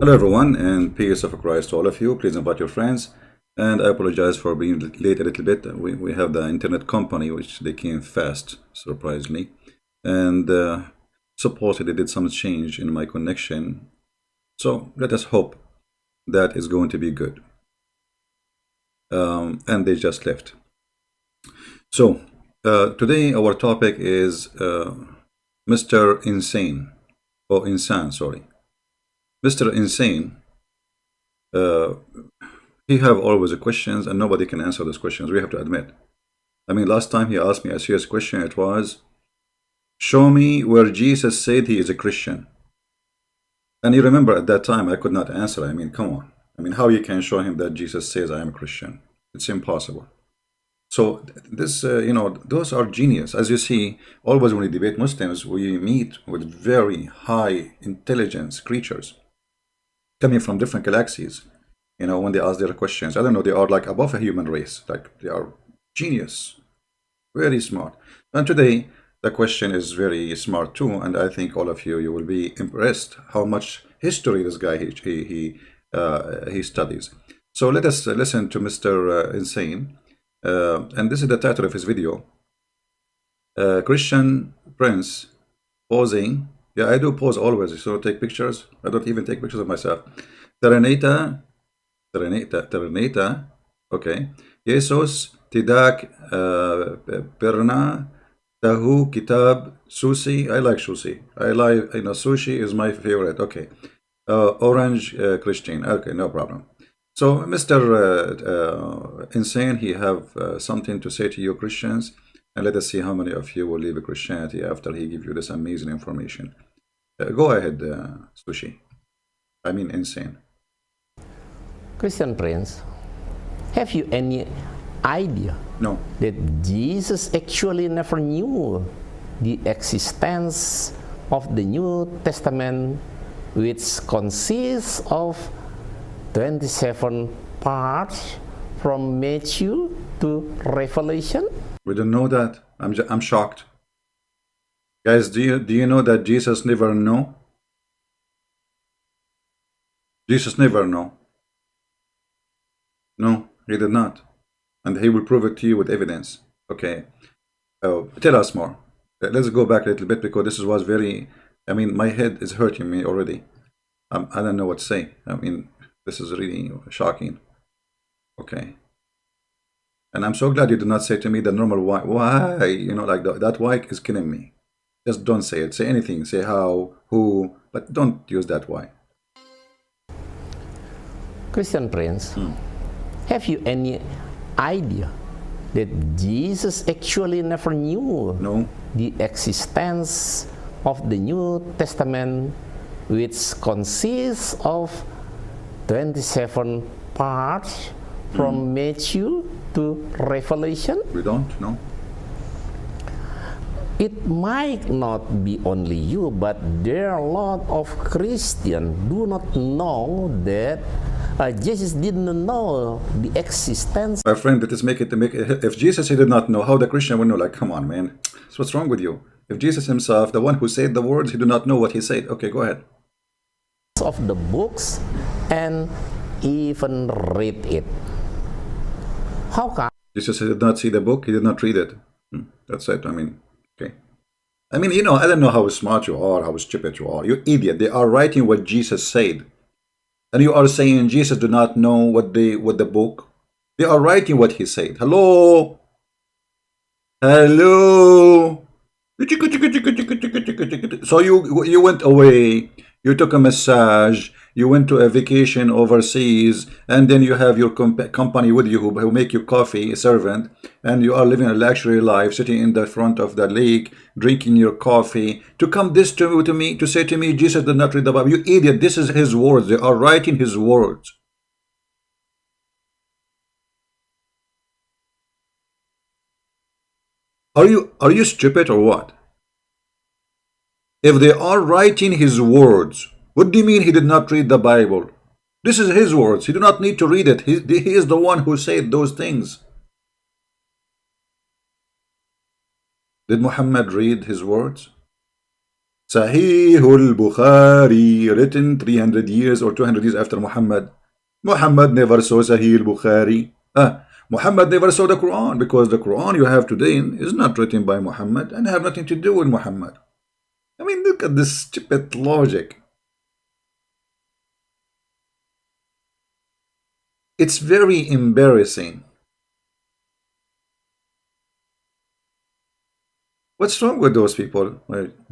Hello everyone, and peace of Christ to all of you. Please invite your friends. And I apologize for being late a little bit. We have the internet company, which they came fast, surprisingly. And supposedly did some change in my connection. So let us hope that is going to be good. And they just left. So today our topic is Mr. Insane. Or Insan, sorry. Mr. Insane, he have always questions and nobody can answer those questions, we have to admit. I mean, last time he asked me a serious question, it was, show me where Jesus said he is a Christian. And you remember at that time, I could not answer. I mean, come on. I mean, how you can show him that Jesus says I am a Christian? It's impossible. So this, those are genius. As you see, always when we debate Muslims, we meet with very high intelligence creatures coming from different galaxies. You know, when they ask their questions, I don't know, they are like above a human race. Like they are genius, very smart. And today, the question is very smart too. And I think all of you will be impressed how much history this guy he studies. So let us listen to Mr. Insane. And this is the title of his video. Christian Prince posing. Yeah, I do pose always. So take pictures. I don't even take pictures of myself. Terenita. Okay. Yesus, tidak, perna, tahu, kitab, sushi. I like sushi. Sushi is my favorite. Okay. Orange, Christian. Okay, no problem. So, Mr. Insane, he have something to say to you Christians, and let us see how many of you will leave Christianity after he give you this amazing information. Go ahead, Sushi. I mean, Insane. Christian Prince, have you any idea that Jesus actually never knew the existence of the New Testament, which consists of 27 parts from Matthew to Revelation? We don't know that. I'm shocked. Guys, do you know that Jesus never know? Jesus never know. No, he did not. And he will prove it to you with evidence. Okay. Tell us more. Let's go back a little bit because this was very, I mean, my head is hurting me already. I don't know what to say. I mean, this is really shocking. Okay. And I'm so glad you did not say to me the normal why. Why? You know, like that why is killing me. Just don't say it. Say anything. Say how, who, but don't use that why. Christian Prince, have you any idea that Jesus actually never knew the existence of the New Testament, which consists of 27 parts from Matthew to Revelation? We don't know. It might not be only you, but there are a lot of Christians do not know that Jesus didn't know the existence. My friend, that is if Jesus he did not know, how the Christian would know? Like, come on, man. So what's wrong with you? If Jesus himself, the one who said the words, he did not know what he said. Okay, go ahead. Of the books and even read it. How come? Jesus did not see the book, he did not read it. That's it. I mean, okay. I mean, you know, I don't know how smart you are, how stupid you are. You idiot. They are writing what Jesus said. And you are saying Jesus do not know what the book. They are writing what he said. Hello? Hello? So you went away, you took a massage, you went to a vacation overseas, and then you have your company with you who make you coffee, a servant, and you are living a luxury life, sitting in the front of the lake, drinking your coffee, to come this to me, to say to me, Jesus did not read the Bible. You idiot, this is his words. They are writing his words. Are you stupid or what? If they are writing his words, what do you mean he did not read the Bible? This is his words. He do not need to read it. He is the one who said those things. Did Muhammad read his words? Sahih al-Bukhari, written 300 years or 200 years after Muhammad. Muhammad never saw Sahih al-Bukhari. Muhammad never saw the Quran, because the Quran you have today is not written by Muhammad and have nothing to do with Muhammad. I mean, look at this stupid logic. It's very embarrassing. What's wrong with those people?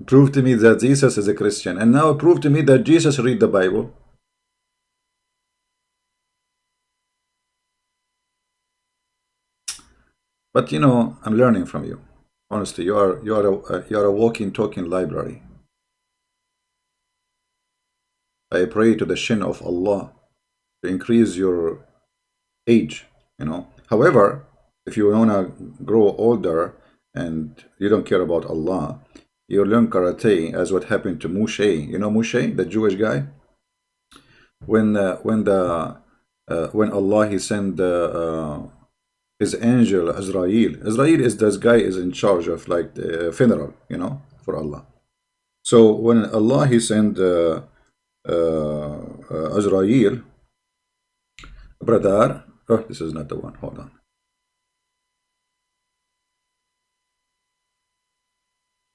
Prove to me that Jesus is a Christian, and now prove to me that Jesus read the Bible. But you know, I'm learning from you. Honestly, you are a walking, talking library. I pray to the shin of Allah to increase your age. You know. However, if you wanna grow older and you don't care about Allah, you learn karate, as what happened to Moshe. You know Moshe, the Jewish guy. When Allah he sent his angel Azrael. Azrael is this guy is in charge of like the funeral, you know, for Allah. So when Allah he sent Azrael, brother. Oh, this is not the one. Hold on.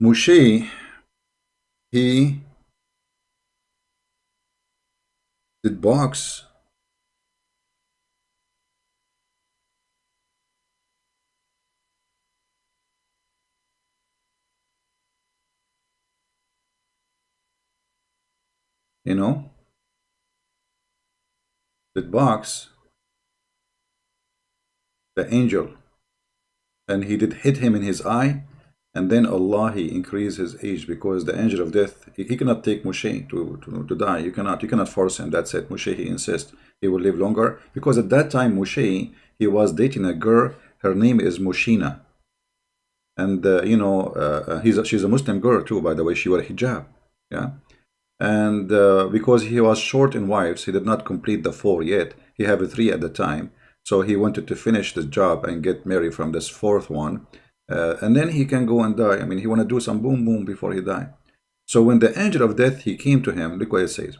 Moshe, he did box. You know, did box the angel, and he did hit him in his eye. And then Allah he increased his age, because the angel of death he cannot take Moshe to die. You cannot force him. That's it. Moshe he insists he will live longer, because at that time Moshe he was dating a girl. Her name is Moshina, and you know she's a Muslim girl too. By the way, she wore hijab. Yeah, and because he was short in wives, he did not complete the 4 yet. He had 3 at the time, so he wanted to finish the job and get married from this 4th one. And then he can go and die. I mean, he want to do some boom boom before he die. So when the angel of death he came to him, look what it says.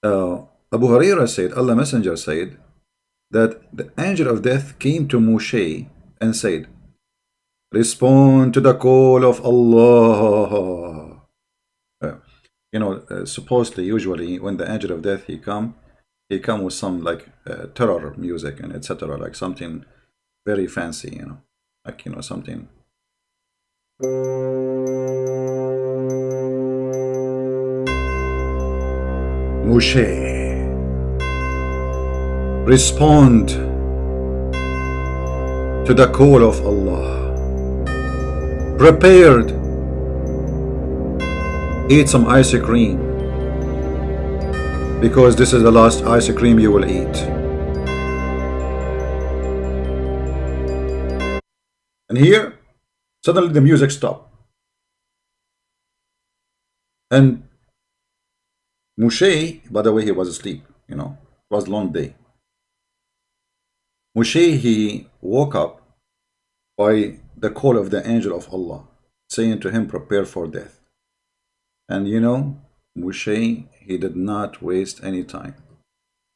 Abu Huraira said, Allah Messenger said that the angel of death came to Moshe and said, respond to the call of Allah. You know, supposedly, usually when the angel of death he come with some like terror music and etc., like something very fancy, you know. Like, you know, something. Moshe, respond to the call of Allah. Prepared. Eat some ice cream, because this is the last ice cream you will eat. And here, suddenly the music stopped. And Moshe, by the way, he was asleep, you know, it was a long day. Moshe, he woke up by the call of the angel of Allah, saying to him, prepare for death. And you know, Moshe, he did not waste any time.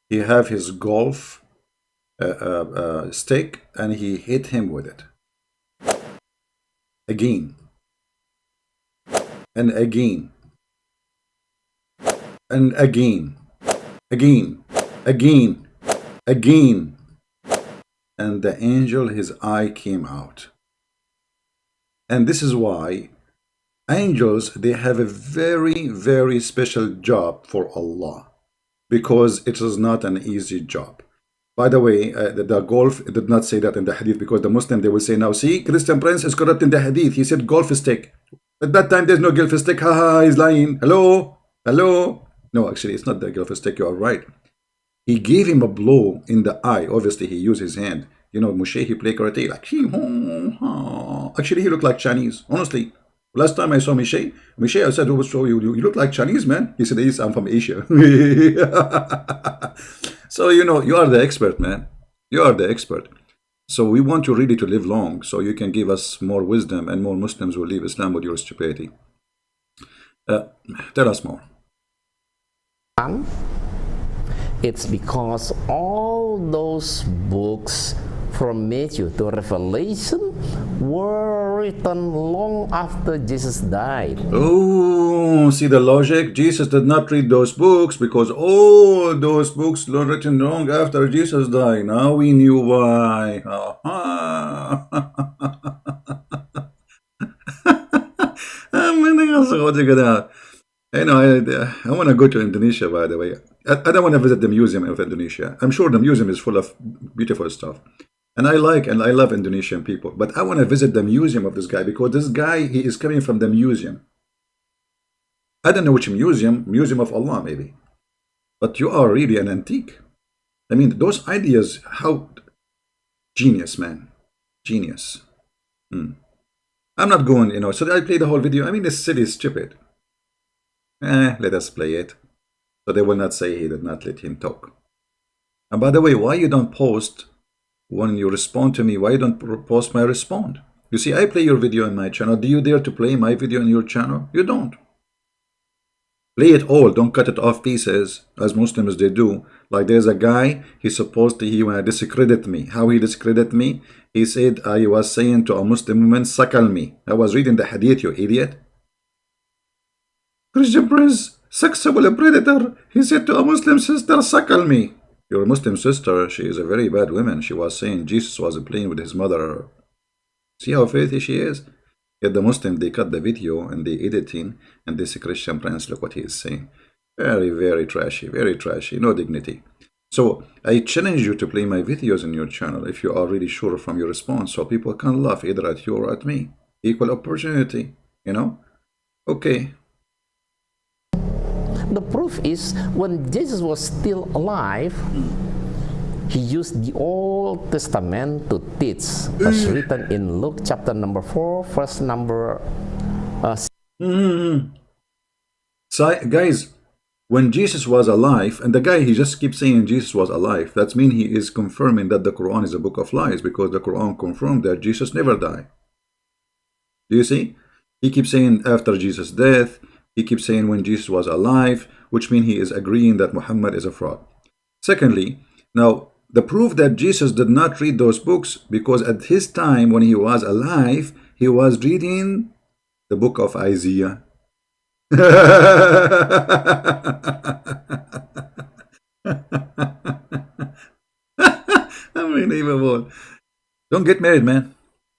He have his golf stick, and he hit him with it. Again and again and again, again, and the angel his eye came out. And this is why angels, they have a very, very special job for Allah, because it is not an easy job. By the way, the golf did not say that in the hadith, because the Muslim, they will say, now see, Christian Prince is correct in the hadith. He said golf stick. At that time, there's no golf stick. Haha, he's lying. Hello? Hello? No, actually, it's not the golf stick. You are right. He gave him a blow in the eye. Obviously, he used his hand. You know, Moshe, he played karate. Like, actually, he looked like Chinese. Honestly, last time I saw Moshe, I said, oh, so you look like Chinese, man. He said, yes, I'm from Asia. So, you know, you are the expert, man. You are the expert. So we want you really to live long, so you can give us more wisdom, and more Muslims will leave Islam with your stupidity. Tell us more. It's because all those books from Matthew to Revelation were written long after Jesus died. Oh, see the logic? Jesus did not read those books because all those books were written long after Jesus died. Now we knew why. I know, I want to go to Indonesia, by the way. I don't want to visit the museum of Indonesia. I'm sure the museum is full of beautiful stuff. And I love Indonesian people. But I want to visit the museum of this guy because this guy, he is coming from the museum. I don't know which museum, Museum of Allah maybe. But you are really an antique. I mean, those ideas, how genius, man. Genius. I'm not going, so I play the whole video. I mean, this city is stupid. Let us play it. So they will not say he did not let him talk. And by the way, why you don't post when you respond to me? Why you don't post my respond? You see, I play your video on my channel. Do you dare to play my video on your channel? You don't. Play it all. Don't cut it off pieces, as Muslims they do. Like there's a guy, he want to discredit me. How he discredit me? He said I was saying to a Muslim woman, suckle me. I was reading the hadith, you idiot. Christian Prince, sexual predator. He said to a Muslim sister, suckle me. Your Muslim sister, she is a very bad woman. She was saying Jesus was playing with his mother. See how filthy she is? Yet the Muslim, they cut the video and they editing, and this Christian Prince, look what he is saying. Very, very trashy, no dignity. So I challenge you to play my videos in your channel if you are really sure from your response, so people can laugh either at you or at me. Equal opportunity, Okay. The proof is when Jesus was still alive, he used the Old Testament to teach, as written in Luke chapter number 4, verse number 6. So, guys, when Jesus was alive, and the guy, he just keeps saying Jesus was alive, that means he is confirming that the Quran is a book of lies, because the Quran confirmed that Jesus never died. Do you see? He keeps saying after Jesus' death, he keeps saying when Jesus was alive, which means he is agreeing that Muhammad is a fraud. Secondly, now, the proof that Jesus did not read those books, because at his time when he was alive, he was reading the book of Isaiah. Unbelievable. Don't get married, man.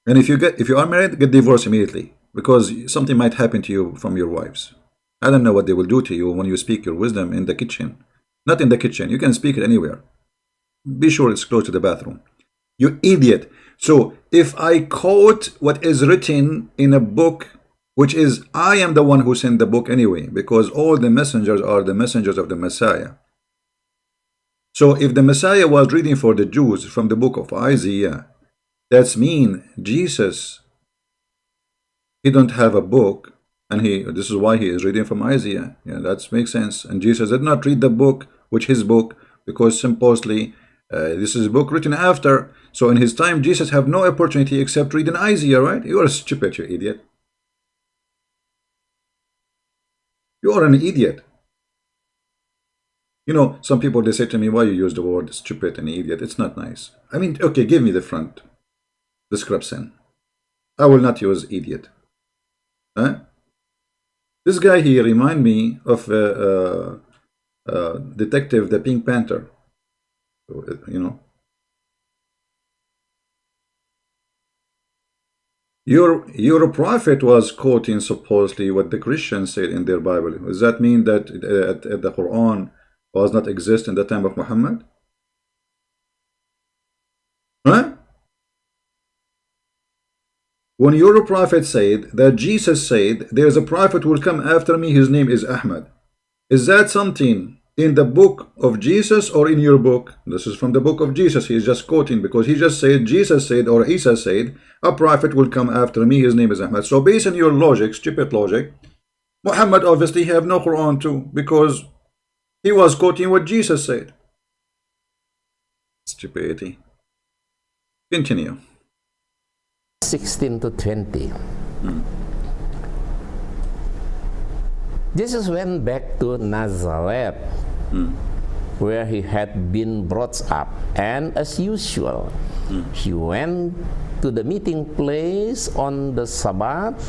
And if you are married, get divorced immediately, because something might happen to you from your wives. I don't know what they will do to you when you speak your wisdom in the kitchen. Not in the kitchen. You can speak it anywhere. Be sure it's close to the bathroom. You idiot. So if I quote what is written in a book, which is, I am the one who sent the book anyway, because all the messengers are the messengers of the Messiah. So if the Messiah was reading for the Jews from the book of Isaiah, that's mean Jesus, he don't have a book, and this is why he is reading from Isaiah. Yeah, that makes sense. And Jesus did not read the book, which his book, because supposedly this is a book written after. So in his time, Jesus have no opportunity except reading Isaiah, right? You are stupid, you idiot. You are an idiot. Some people, they say to me, why you use the word stupid and idiot? It's not nice. I mean, okay, give me the front description. I will not use idiot. Huh? This guy here remind me of Detective the Pink Panther. Your prophet was quoting supposedly what the Christians said in their Bible. Does that mean that the Quran was not exist in the time of Muhammad? Huh? When your prophet said that Jesus said, there is a prophet who will come after me, his name is Ahmad. Is that something in the book of Jesus or in your book? This is from the book of Jesus. He is just quoting, because he just said, Jesus said, or Isa said, a prophet will come after me, his name is Ahmad. So based on your logic, stupid logic, Muhammad obviously have no Quran too, because he was quoting what Jesus said. Stupidity. Continue. 16 to 20. Jesus went back to Nazareth, where he had been brought up, and as usual, he went to the meeting place on the Sabbath,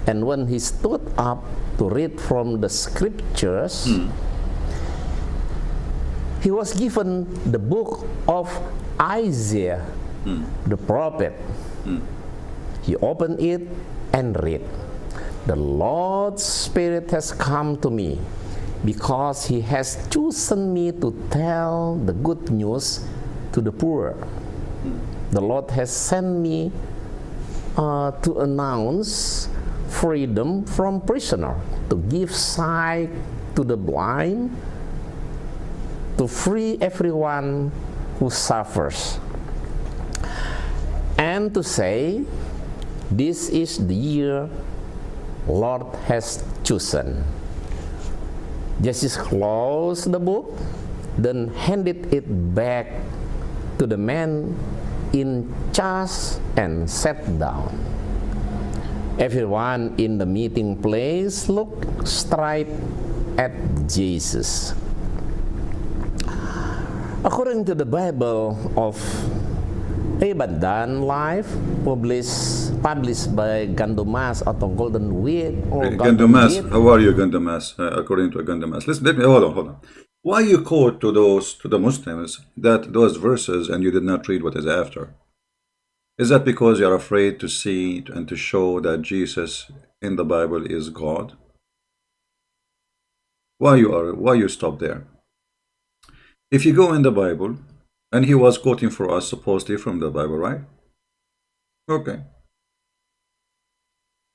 and when he stood up to read from the scriptures, he was given the book of Isaiah, the prophet. He opened it and read, "The Lord's Spirit has come to me, because he has chosen me to tell the good news to the poor. The Lord has sent me to announce freedom from prisoner, to give sight to the blind, to free everyone who suffers, and to say, this is the year Lord has chosen." Jesus closed the book, then handed it back to the man in charge and sat down. Everyone in the meeting place looked straight at Jesus. According to the Bible of Abundant Life, published by Gandomas atau Golden Week or Gandomas, how are you, Gandomas? According to Gandomas, listen. Let me hold on. Why you quote to the Muslims those verses and you did not read what is after? Is that because you are afraid to see and to show that Jesus in the Bible is God? Why you stop there? If you go in the Bible, and he was quoting for us supposedly from the Bible, right? Okay.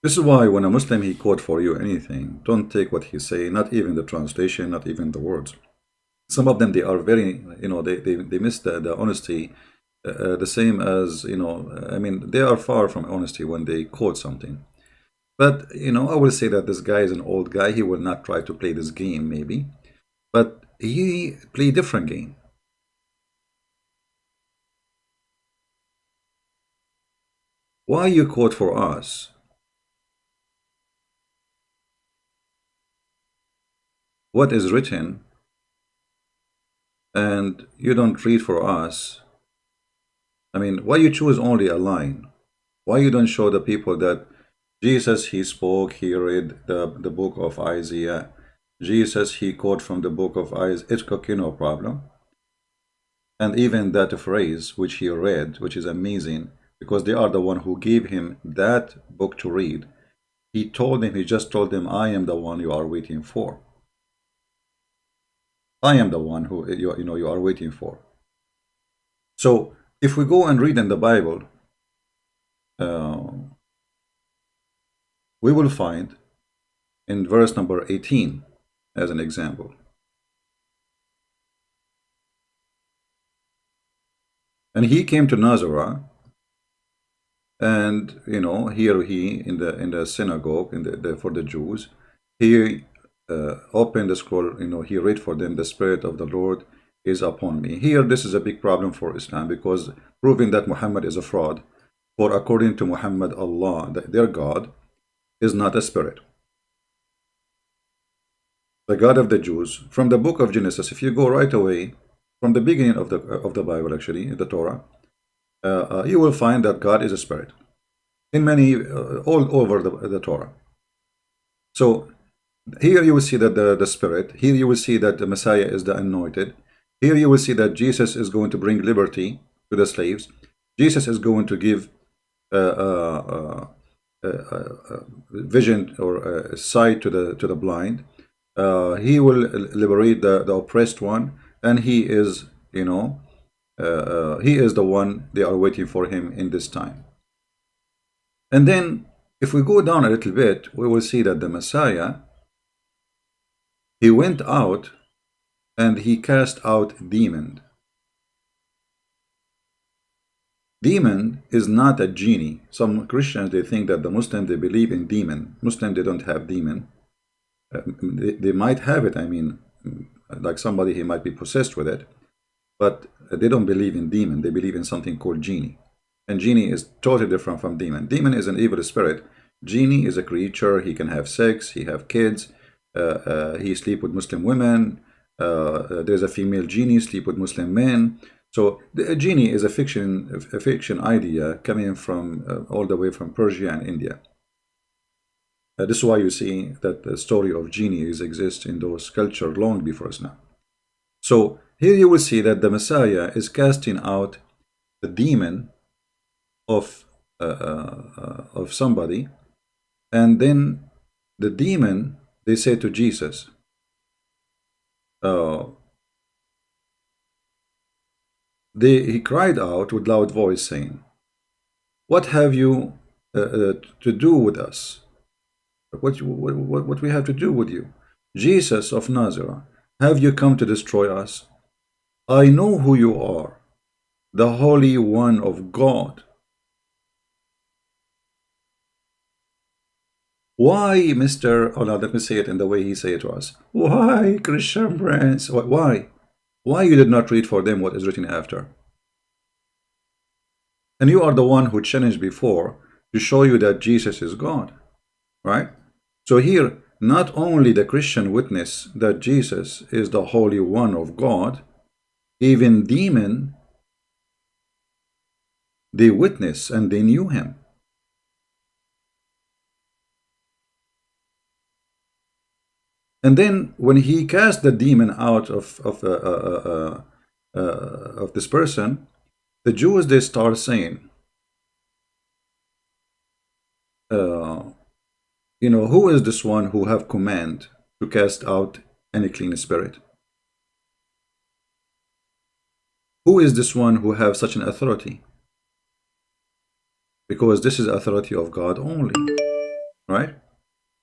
This is why when a Muslim he quote for you anything, don't take what he say, not even the translation, not even the words. Some of them, they are very, they miss the honesty, the same as, I mean, they are far from honesty when they quote something. But, I will say that this guy is an old guy. He will not try to play this game, maybe. But he play different game. Why you quote for us? What is written, and you don't read for us? I mean, why you choose only a line? Why you don't show the people that Jesus, he spoke, he read the book of Isaiah. Jesus, he quote from the book of Isaiah. It's okay, no problem. And even that phrase which he read, which is amazing, because they are the one who gave him that book to read. He just told them, I am the one you are waiting for. I am the one who you are waiting for. So if we go and read in the Bible, we will find in verse number 18 as an example. And he came to Nazareth, and here he in the synagogue for the Jews, he opened the scroll. He read for them, "The Spirit of the Lord is upon me." Here, this is a big problem for Islam, because proving that Muhammad is a fraud. For according to Muhammad, Allah, their God, is not a spirit. The God of the Jews, from the book of Genesis, if you go right away from the beginning of the Bible, actually, the Torah, you will find that God is a spirit in many all over the Torah. So here you will see that the spirit. Here you will see that the Messiah is the anointed. Here you will see that Jesus is going to bring liberty to the slaves. Jesus is going to give vision or sight to the blind. He will liberate the oppressed one, and he is he is the one they are waiting for him in this time. And then if we go down a little bit, we will see that the Messiah, he went out and he cast out demon. Demon is not a genie. Some Christians, they think that the Muslims, they believe in demon. Muslims, they don't have demon. They might have it, I mean, like somebody, he might be possessed with it, but they don't believe in demon. They believe in something called genie. And genie is totally different from demon. Demon is an evil spirit. Genie is a creature. He can have sex. He have kids. He sleep with Muslim women. There's a female genie sleep with Muslim men. So a genie is a fiction idea coming from all the way from Persia and India. This is why you see that the story of genies exists in those cultures long before us now. So here you will see that the Messiah is casting out the demon of somebody, and then the demon, they say to Jesus, he cried out with loud voice, saying, "What have you to do with us? What we have to do with you? Jesus of Nazareth, have you come to destroy us? I know who you are, the Holy One of God." Why, Mr. Oh, now let me say it in the way he said it to us. Why, Christian Prince? Why? Why you did not read for them what is written after? And you are the one who challenged before to show you that Jesus is God, right? So here, not only the Christian witness that Jesus is the Holy One of God, even demon, they witness and they knew him. And then when he cast the demon out of this person, the Jews, they start saying, who is this one who have command to cast out any clean spirit? Who is this one who have such an authority? Because this is authority of God only, right?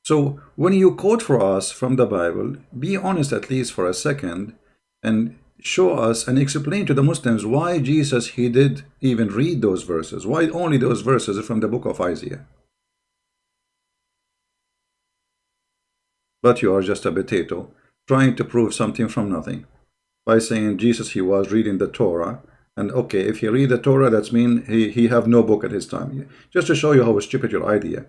So when you quote for us from the Bible, be honest at least for a second and show us and explain to the Muslims why Jesus, he did even read those verses. Why only those verses from the book of Isaiah? But you are just a potato trying to prove something from nothing by saying Jesus, he was reading the Torah. And okay, if he read the Torah, that means he have no book at his time. Just to show you how stupid your idea.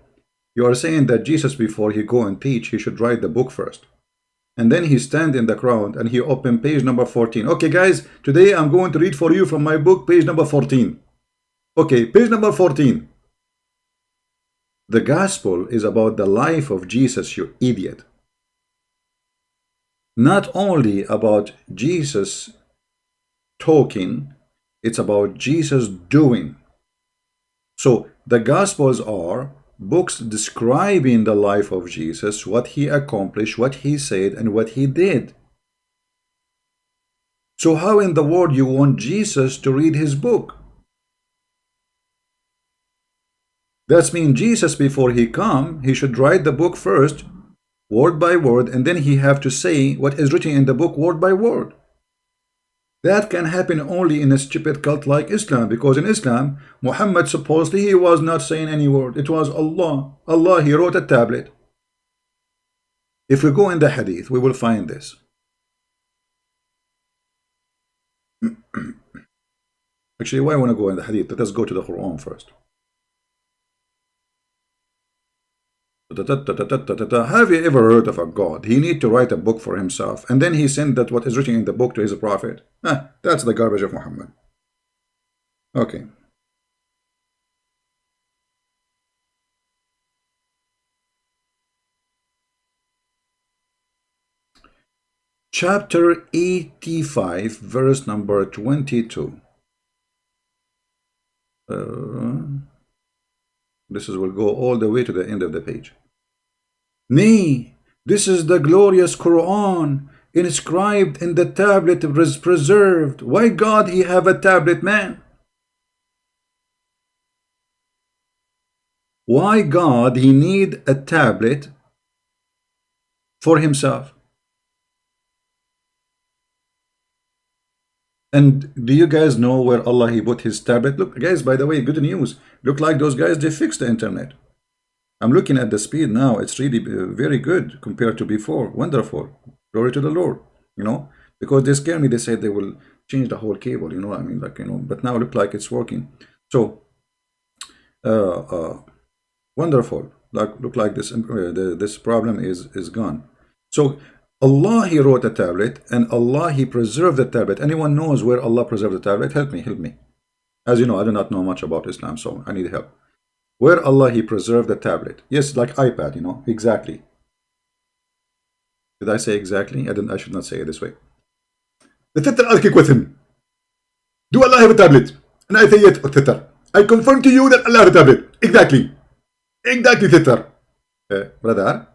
You are saying that Jesus, before he go and teach, he should write the book first. And then he stand in the crowd and he open page number 14. Okay, guys, today I'm going to read for you from my book, page number 14. Okay, page number 14. The gospel is about the life of Jesus, you idiot. Not only about Jesus talking, it's about Jesus doing. So the gospels are books describing the life of Jesus, what he accomplished, what he said, and what he did. So how in the world you want Jesus to read his book? That means Jesus, before he come, he should write the book first, word by word, and then he have to say what is written in the book word by word. That can happen only in a stupid cult like Islam, because in Islam, Muhammad supposedly he was not saying any word. It was Allah. Allah, he wrote a tablet. If we go in the hadith, we will find this. Actually, why I want to go in the hadith? Let us go to the Quran first. Have you ever heard of a God? He need to write a book for himself, and then he sent that what is written in the book to his prophet. That's the garbage of Muhammad. Okay. Chapter 85, verse number 22. Will go all the way to the end of the page. Nay, this is the glorious Quran, inscribed in the tablet, preserved. Why God he have a tablet, man? Why God he need a tablet for himself? And do you guys know where Allah he put his tablet? Look, guys, by the way, good news. Look like those guys, they fixed the internet. I'm looking at the speed now. It's really very good compared to before. Wonderful. Glory to the Lord. Because they scare me. They said they will change the whole cable. You know what I mean? But now it look like it's working. So, wonderful. look like this. This problem is gone. So Allah, He wrote a tablet, and Allah, He preserved the tablet. Anyone knows where Allah preserved the tablet? Help me, help me. As you know, I do not know much about Islam, so I need help. Where Allah, He preserved the tablet? Yes, like iPad, you know, exactly. Did I say exactly? I should not say it this way. The Twitter asking question. Do Allah have a tablet? And I say yes, Twitter. I confirm to you that Allah has a tablet. Exactly. Exactly, Twitter. Brother,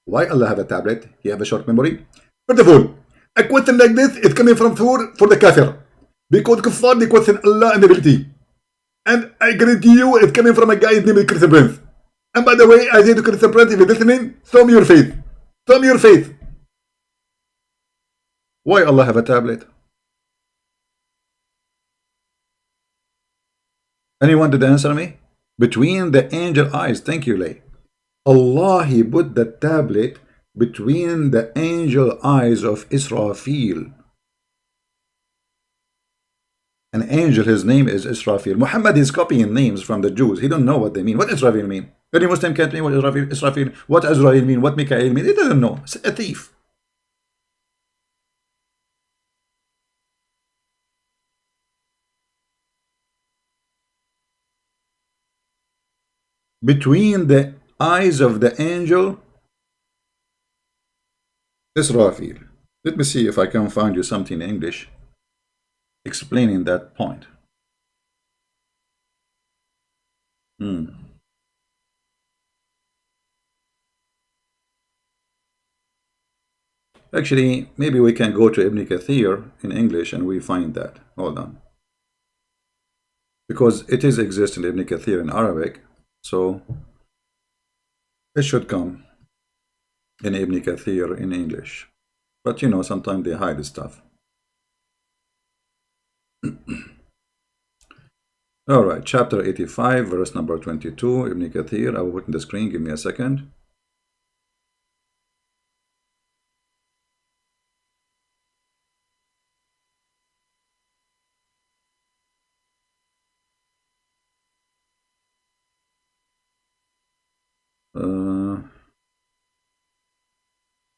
why Allah have a tablet? He have a short memory? First of all, a question like this is coming from for the kafir. Because kuffar, they question Allah and ability. And I guarantee you it's coming from a guy named Christian Prince. And by the way, I say to Christian Prince, if you're listening, show me your faith. Show me your faith. Why Allah have a tablet? Anyone did answer me? Between the angel eyes. Thank you, Lay. Allah, He put the tablet between the angel eyes of Israfil. An angel, his name is Israfil. Muhammad is copying names from the Jews. He don't know what they mean. What Israfil mean? Any Muslim can't mean what Israfil, what Azrael mean, what Mikael mean. He doesn't know. It's a thief. Between the eyes of the angel Israfil. Let me see if I can find you something in English explaining that point. Actually, maybe we can go to Ibn Kathir in English and we find that. Hold on. Because it is exist in Ibn Kathir in Arabic, so it should come in Ibn Kathir in English. But you know, sometimes they hide the stuff. Alright, chapter 85, verse number 22, Ibn Kathir. I will put in the screen, give me a second.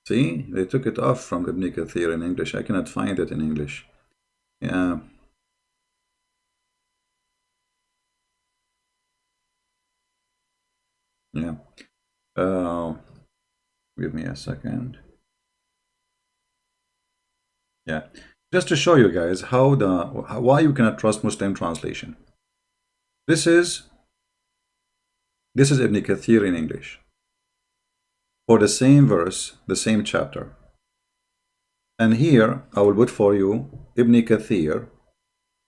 See, they took it off from Ibn Kathir in English. I cannot find it in English. Yeah. Yeah. Give me a second. Yeah. Just to show you guys why you cannot trust Muslim translation. This is Ibn Kathir in English. For the same verse, the same chapter. And here I will put for you Ibn Kathir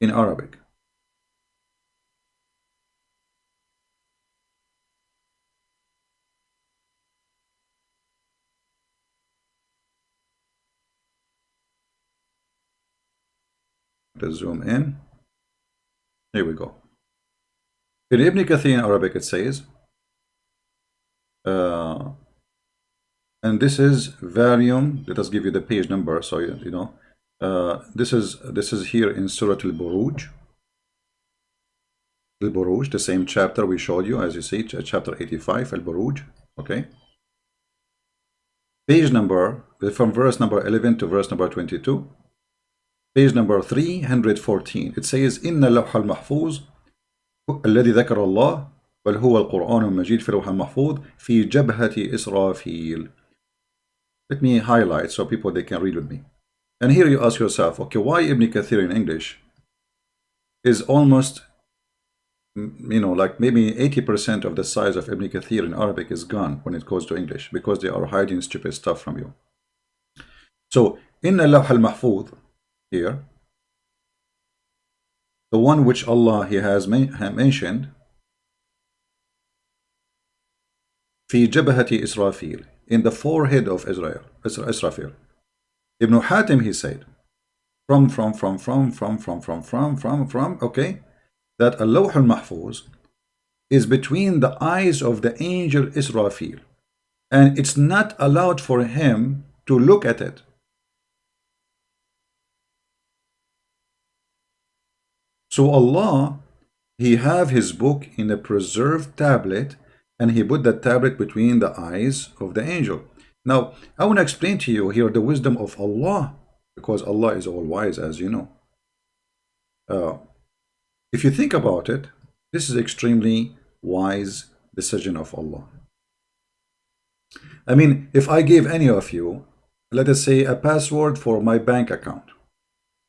in Arabic. Let's zoom in. Here we go. In Ibn Kathir in Arabic it says, and this is volume. Let us give you the page number so you know. This is here in Surah Al-Buruj. Al-Buruj, the same chapter we showed you, as you see, chapter 85, Al-Buruj. Okay. Page number, from verse number 11 to verse number 22. Page number 314. It says, إن اللوح المحفوظ الذي ذكر الله بل هو القرآن المجيد في اللوح المحفوظ في جبهة إسرافيل. Let me highlight so people they can read with me. And here you ask yourself, okay, why Ibn Kathir in English is almost, you know, like maybe 80% of the size of Ibn Kathir in Arabic is gone when it goes to English because they are hiding stupid stuff from you. So, إن اللوح المحفوظ here, the one which Allah He has mentioned, في جبهة إسرافيل, in the forehead of Israfil. Ibn Hatim, he said, from, okay, that Al-Lawh al-Mahfuz is between the eyes of the angel Israfil, and it's not allowed for him to look at it. So Allah, He have His book in a preserved tablet, and he put the tablet between the eyes of the angel. Now, I want to explain to you here the wisdom of Allah, because Allah is all wise, as you know. If you think about it, this is extremely wise decision of Allah. I mean, if I gave any of you, let us say, a password for my bank account,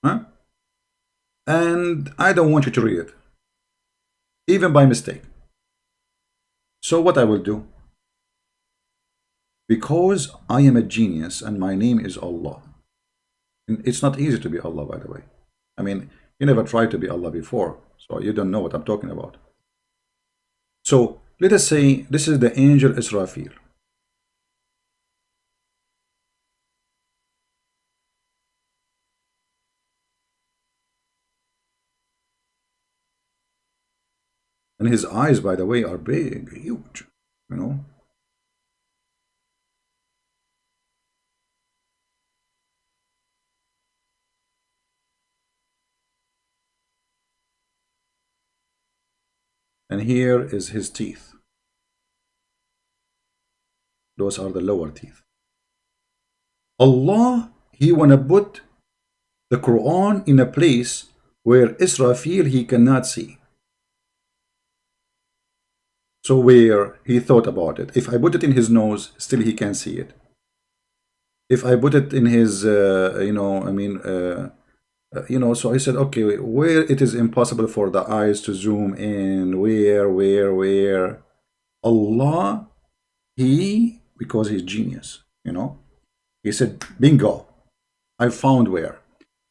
huh? And I don't want you to read it, even by mistake. So what I will do, because I am a genius and my name is Allah, and it's not easy to be Allah, by the way. I mean, you never tried to be Allah before, so you don't know what I'm talking about. So let us say this is the angel Israfil. And his eyes, by the way, are big, huge, you know. And here is his teeth. Those are the lower teeth. Allah, he wanna put the Quran in a place where Israfil he cannot see. So where he thought about it, if I put it in his nose, still he can see it. If I put it in his, so I said, okay, where it is impossible for the eyes to zoom in, where? Allah, because he's genius, he said, bingo, I found where.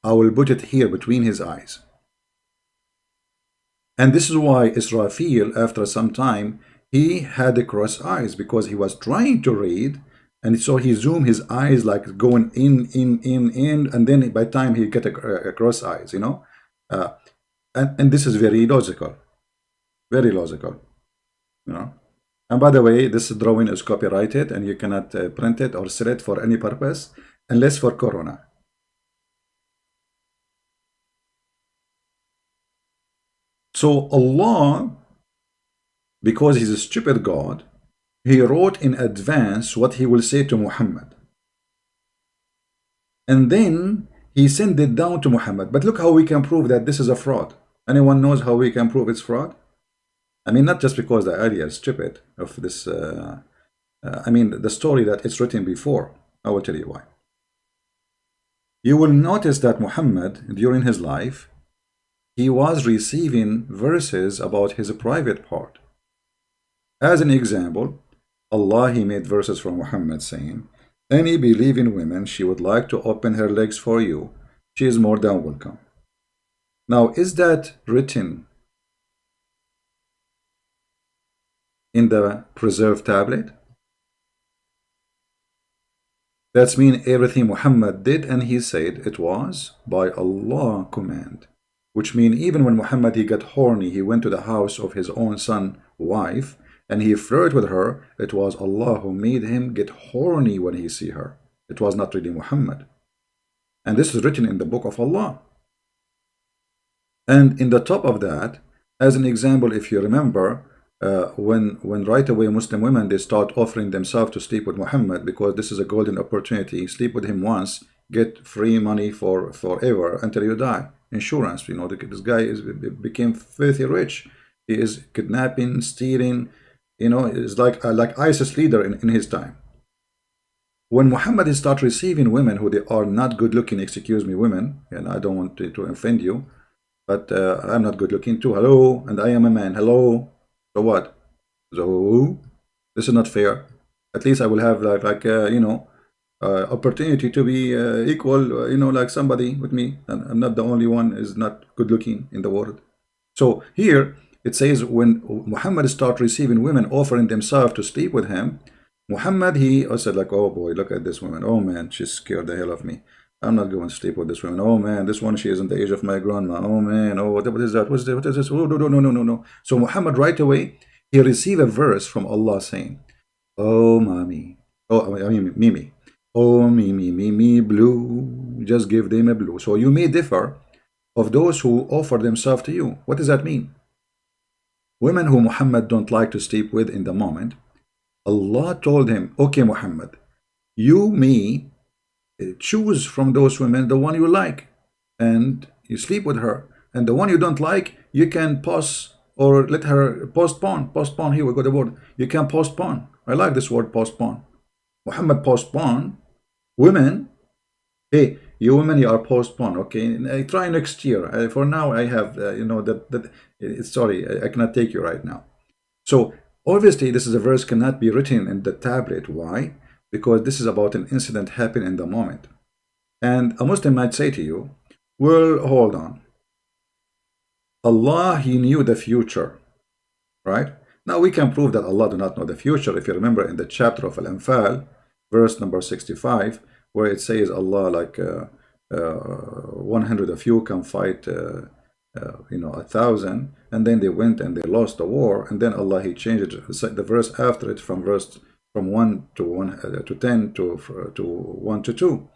I will put it here between his eyes. And this is why Israfil, after some time, he had the cross eyes, because he was trying to read, and so he zoomed his eyes like going in, and then by the time he get a cross eyes, and this is very logical, And by the way, this drawing is copyrighted, and you cannot print it or sell it for any purpose, unless for Corona. So Allah, because he's a stupid God, he wrote in advance what he will say to Muhammad. And then he sent it down to Muhammad. But look how we can prove that this is a fraud. Anyone knows how we can prove it's fraud? I mean, not just because the idea is stupid of this, the story that it's written before. I will tell you why. You will notice that Muhammad, during his life, he was receiving verses about his private part. As an example, Allah, he made verses from Muhammad saying, any believing woman, she would like to open her legs for you, she is more than welcome. Now, is that written in the preserved tablet? That's mean everything Muhammad did and he said, it was by Allah command. Which means even when Muhammad, he got horny, he went to the house of his own son, wife, and he flirted with her, it was Allah who made him get horny when he see her. It was not really Muhammad. And this is written in the book of Allah. And in the top of that, as an example, if you remember, when right away Muslim women, they start offering themselves to sleep with Muhammad, because this is a golden opportunity. Sleep with him once, get free money for forever until you die. Insurance, this guy became filthy rich. He is kidnapping, stealing, is like ISIS leader in his time. When Muhammad start receiving women who they are not good looking, excuse me, women, and I don't want to offend you, but I'm not good looking too. Hello, and I am a man. Hello. So what? So this is not fair. At least I will have opportunity to be equal, like somebody with me, and I'm not the only one is not good looking in the world. So here it says when Muhammad start receiving women offering themselves to sleep with him, Muhammad, he said like, oh boy, look at this woman. Oh man, she scared the hell of me. I'm not going to sleep with this woman. Oh man, this one, she isn't the age of my grandma. Oh man, oh what is that? What is this? Oh, no. So Muhammad right away, he received a verse from Allah saying, oh mommy, Mimi. Oh, me, blue, just give them a blue. So you may differ of those who offer themselves to you. What does that mean? women who Muhammad don't like to sleep with in the moment, Allah told him, okay, Muhammad, you may choose from those women the one you like, and you sleep with her. And the one you don't like, you can pause or let her postpone. Postpone, here we got the word. You can postpone. I like this word, postpone. Muhammad postpone. Women, hey, you women, you are postponed. Okay, try next year. For now, I have, sorry, I cannot take you right now. So obviously, this is a verse cannot be written in the tablet. Why? Because this is about an incident happening in the moment. And a Muslim might say to you, well, hold on. Allah, He knew the future, right? Now we can prove that Allah do not know the future. If you remember in the chapter of Al-Anfal, verse number 65, where it says Allah, like 100 of you can fight, 1,000, and then they went and they lost the war, and then Allah, He changed it, the verse after it from 1 to 10 to 1 to 2,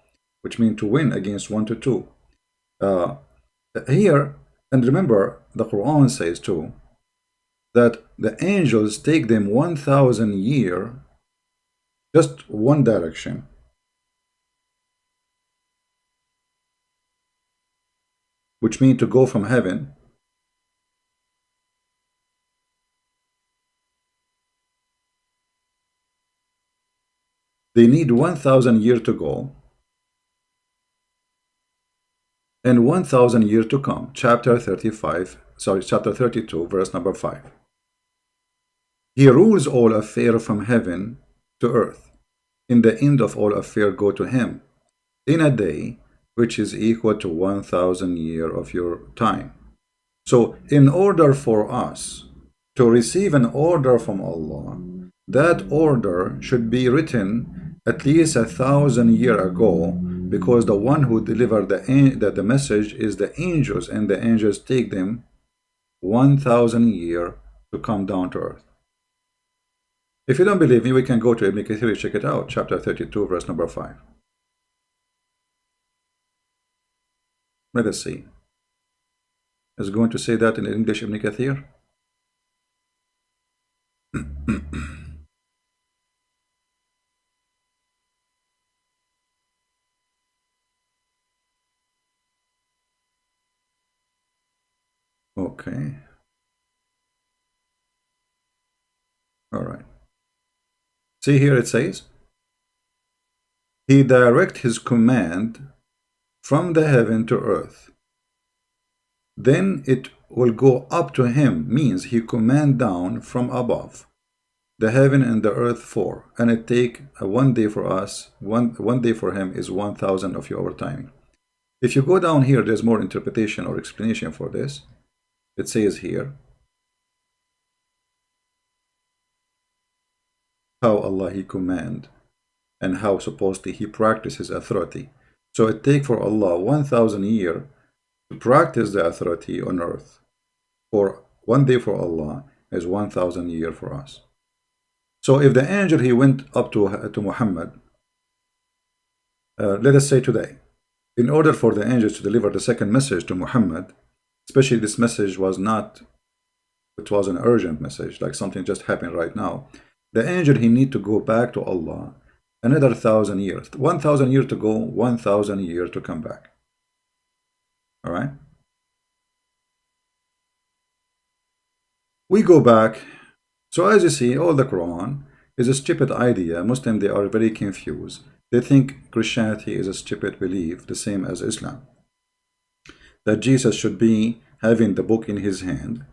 which means to win against 1 to 2. Here, and remember, the Quran says too that the angels take them 1,000 years, just one direction. Which means to go from heaven they need 1,000 years to go and 1,000 years to come. Chapter 32, verse number 5. He rules all affairs from heaven to earth. In the end of all affairs go to Him in a day which is equal to 1,000 years of your time. So in order for us to receive an order from Allah, that order should be written at least 1,000 years ago, because the one who delivered the message is the angels, and the angels take them 1,000 years to come down to earth. If you don't believe me, we can go to Ibn Kathir, check it out, chapter 32, verse number 5. Let us see. Is going to say that in English, Ibn Kathir? Okay. All right. See here it says, He direct His command from the heaven to earth. Then it will go up to Him, means He command down from above the heaven and the earth for, and it take one day for us, one day for Him is 1,000 of your overtime. If you go down here, there's more interpretation or explanation for this. It says here how Allah He command and how supposedly He practices authority. So it take for Allah 1,000 years to practice the authority on earth. For one day for Allah is 1,000 years for us. So if the angel he went up to Muhammad, let us say today, in order for the angels to deliver the second message to Muhammad, especially this message was not, it was an urgent message, like something just happened right now. The angel he need to go back to Allah another 1,000 years, 1,000 years to go, 1,000 years to come back. All right. We go back. So as you see, all the Quran is a stupid idea. Muslims, they are very confused. They think Christianity is a stupid belief, the same as Islam. That Jesus should be having the book in his hand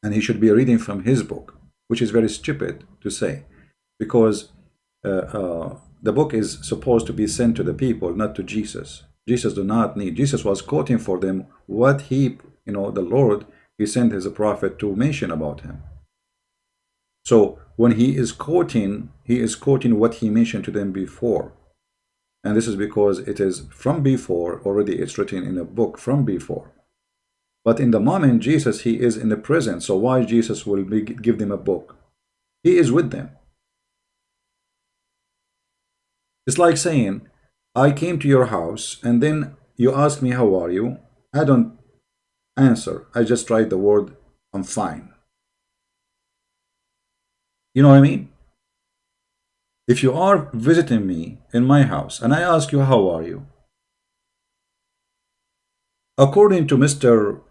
and he should be reading from his book, which is very stupid to say, because the book is supposed to be sent to the people, not to Jesus. Jesus do not need. Jesus was quoting for them what he, the Lord, he sent his prophet to mention about him. So when he is quoting what he mentioned to them before. And this is because it is from before, already it's written in a book from before. But in the moment, Jesus, he is in the present. So why Jesus will give them a book? He is with them. It's like saying, I came to your house and then you ask me, how are you? I don't answer. I just write the word, I'm fine. You know what I mean? If you are visiting me in my house and I ask you, how are you? According to Mr.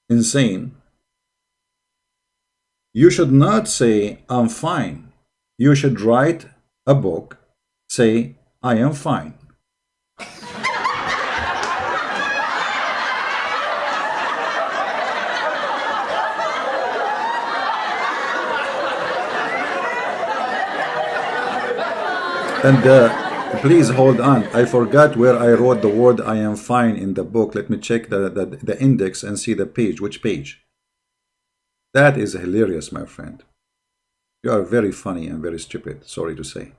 Insane, you should not say, I'm fine. You should write a book, say, I am fine. And please hold on. I forgot where I wrote the word I am fine in the book. Let me check the index and see the page. Which page? That is hilarious, my friend. You are very funny and very stupid. Sorry to say.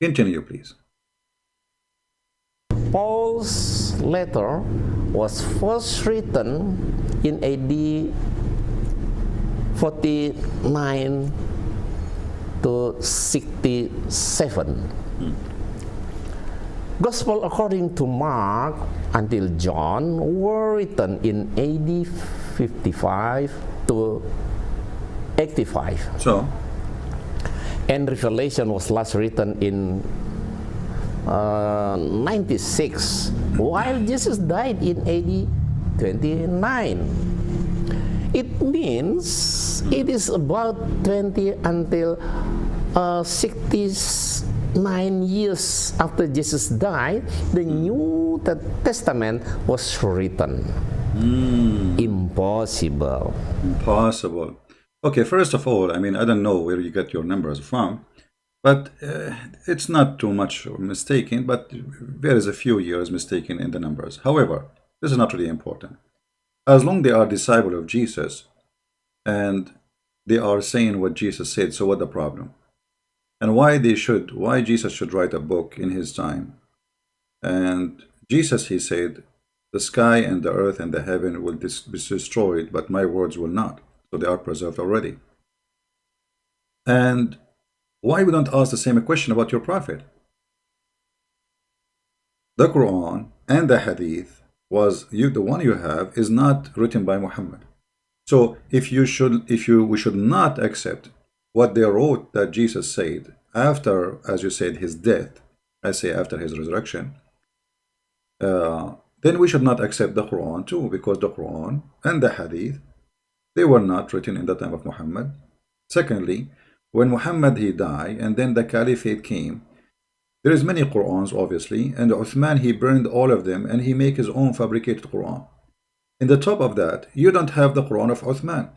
Continue, please. Paul's letter was first written in AD 49 to 67. Gospel according to Mark until John were written in AD 55 to 85. So, and Revelation was last written in 96, while Jesus died in AD 29. It means it is about 20 until 69 years after Jesus died, the New Testament was written. Impossible. Impossible. Okay, first of all, I mean, I don't know where you get your numbers from, but it's not too much mistaken, but there is a few years mistaken in the numbers. However, this is not really important. As long they are disciple of Jesus and they are saying what Jesus said, so what the problem? And why Jesus should write a book in his time? And Jesus, he said, the sky and the earth and the heaven will be destroyed, but my words will not. So they are preserved already. And why we don't ask the same question about your prophet? The Quran and the Hadith the one you have is not written by Muhammad. So we should not accept what they wrote that Jesus said after, as you said, his death, I say after his resurrection, then we should not accept the Quran too, because the Quran and the Hadith, they were not written in the time of Muhammad. Secondly, when Muhammad he died and then the Caliphate came, there is many Qur'ans obviously, and Uthman he burned all of them and he make his own fabricated Qur'an. In the top of that, you don't have the Qur'an of Uthman.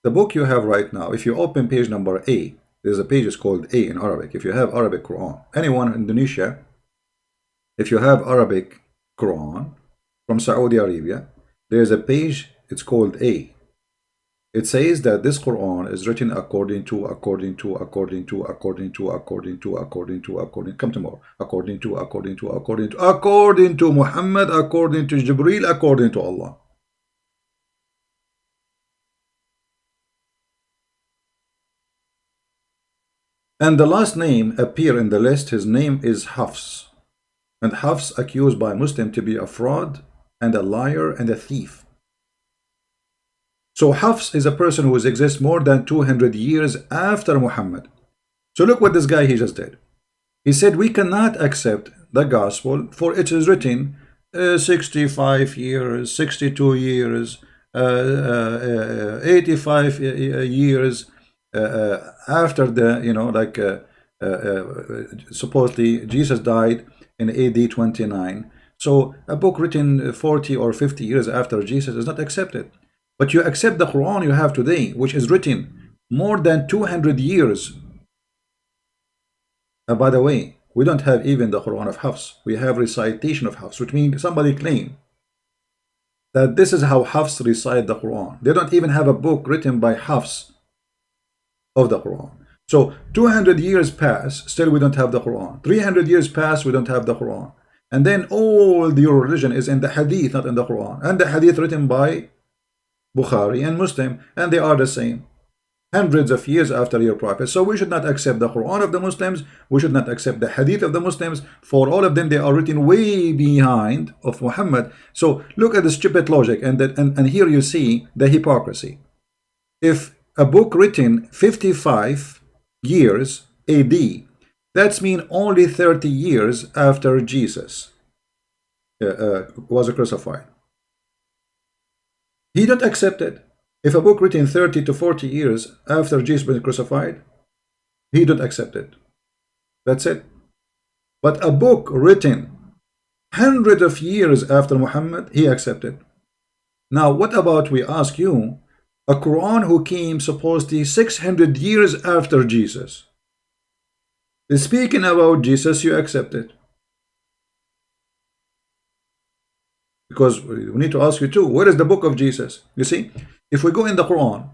The book you have right now, if you open page number A, there's a page is called A in Arabic. If you have Arabic Qur'an, anyone in Indonesia, if you have Arabic Qur'an from Saudi Arabia, there's a page, it's called A. It says that this Quran is written according to, come tomorrow, according to Muhammad, according to Jibreel, according to Allah. And the last name appear in the list, his name is Hafs. And Hafs accused by Muslim to be a fraud and a liar and a thief. So Hafs is a person who exists more than 200 years after Muhammad. So look what this guy he just did. He said we cannot accept the gospel for it is written 65 years, 62 years, 85 years after the, supposedly Jesus died in AD 29. So a book written 40 or 50 years after Jesus is not accepted. But you accept the Quran you have today, which is written more than 200 years. And by the way, we don't have even the Quran of Hafs. We have recitation of Hafs, which means somebody claimed that this is how Hafs recite the Quran. They don't even have a book written by Hafs of the Quran. So 200 years pass, still we don't have the Quran. 300 years pass, we don't have the Quran. And then all your religion is in the Hadith, not in the Quran. And the Hadith written by Bukhari and Muslim, and they are the same hundreds of years after your prophet. So we should not accept the Quran of the Muslims, we should not accept the Hadith of the Muslims. For all of them, they are written way behind of Muhammad. So look at the stupid logic, and here you see the hypocrisy. If a book written 55 years AD. That's mean only 30 years after Jesus was crucified. He don't accept it. If a book written 30 to 40 years after Jesus was crucified, he don't accept it. That's it. But a book written hundreds of years after Muhammad, he accepted. Now, what about, we ask you, a Quran who came supposedly 600 years after Jesus? Speaking about Jesus, you accept it. Because we need to ask you too, where is the book of Jesus? You see, if we go in the Quran,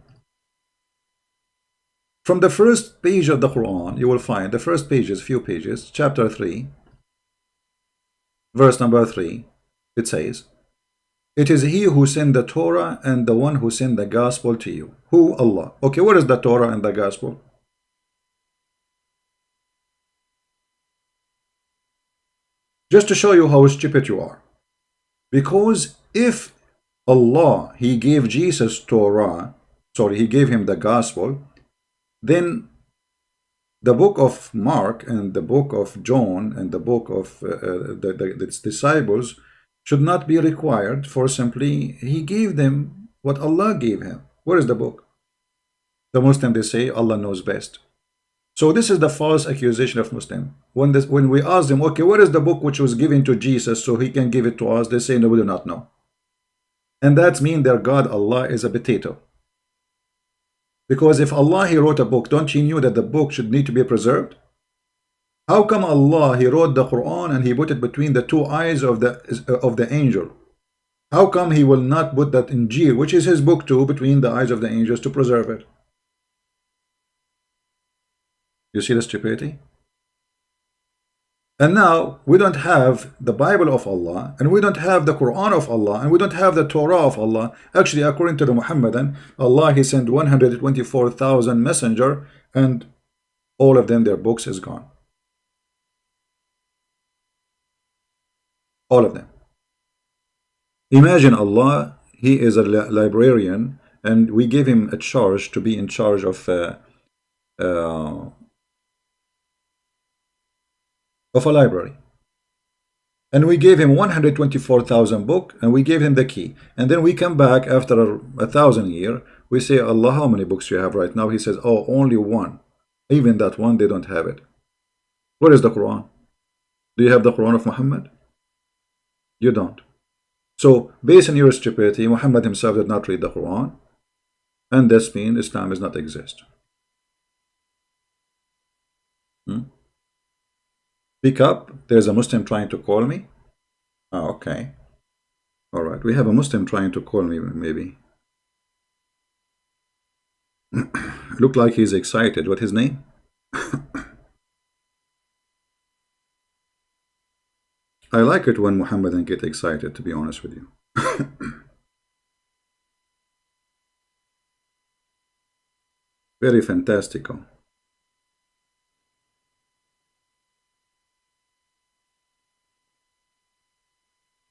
from the first page of the Quran, you will find the first pages, few pages, chapter 3, verse number 3, it says, "It is he who sent the Torah and the one who sent the gospel to you." Who? Allah. Okay, where is the Torah and the gospel? Just to show you how stupid you are. Because if Allah, he gave Jesus Torah, sorry, he gave him the gospel, then the book of Mark and the book of John and the book of the disciples should not be required, for simply he gave them what Allah gave him. Where is the book? The Muslim, they say Allah knows best. So this is the false accusation of Muslim. When we ask them, okay, what is the book which was given to Jesus so he can give it to us? They say, no, we do not know. And that means their God, Allah, is a potato. Because if Allah, he wrote a book, don't you know that the book should need to be preserved? How come Allah, he wrote the Quran and he put it between the two eyes of the angel? How come he will not put that Injil, which is his book too, between the eyes of the angels to preserve it? You see the stupidity? And now we don't have the Bible of Allah, and we don't have the Quran of Allah, and we don't have the Torah of Allah. Actually, according to the Muhammadan, Allah, he sent 124,000 messenger, and all of them, their books is gone. All of them. Imagine Allah, he is a librarian, and we gave him a charge to be in charge of a library, and we gave him 124,000 book, and we gave him the key, and then we come back after 1,000 years, we say, Allah, how many books you have right now? He says, oh, only one. Even that one, they don't have it. Where is the Quran? Do you have the Quran of Muhammad? You don't. So based on your stupidity, Muhammad himself did not read the Quran, and this means Islam does not exist. Pick up, there's a Muslim trying to call me. Oh, okay. All right, we have a Muslim trying to call me, maybe. Look like he's excited. What his name? I like it when Muhammadan get excited, to be honest with you. Very fantastical.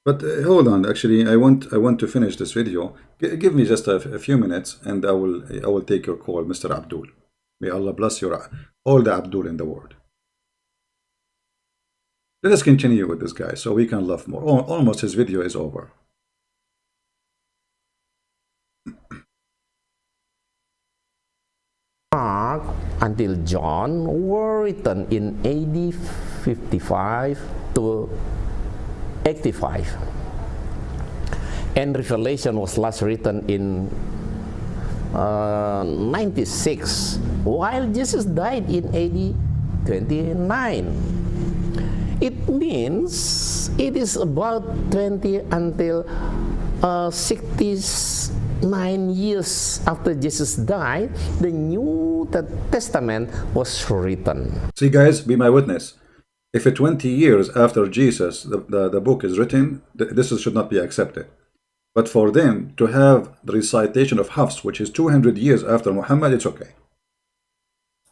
But hold on, actually, I want to finish this video. Give me just a few minutes, and I will take your call, Mr. Abdul. May Allah bless all the Abdul in the world. Let us continue with this guy so we can love more. Almost his video is over. Mark until John were written in AD 55 to 85, and Revelation was last written in 96, while Jesus died in AD 29. It means it is about 20 until 69 years after Jesus died, the New Testament was written. See, guys, be my witness. If 20 years after Jesus the book is written, this should not be accepted. But for them to have the recitation of Hafs, which is 200 years after Muhammad, it's okay.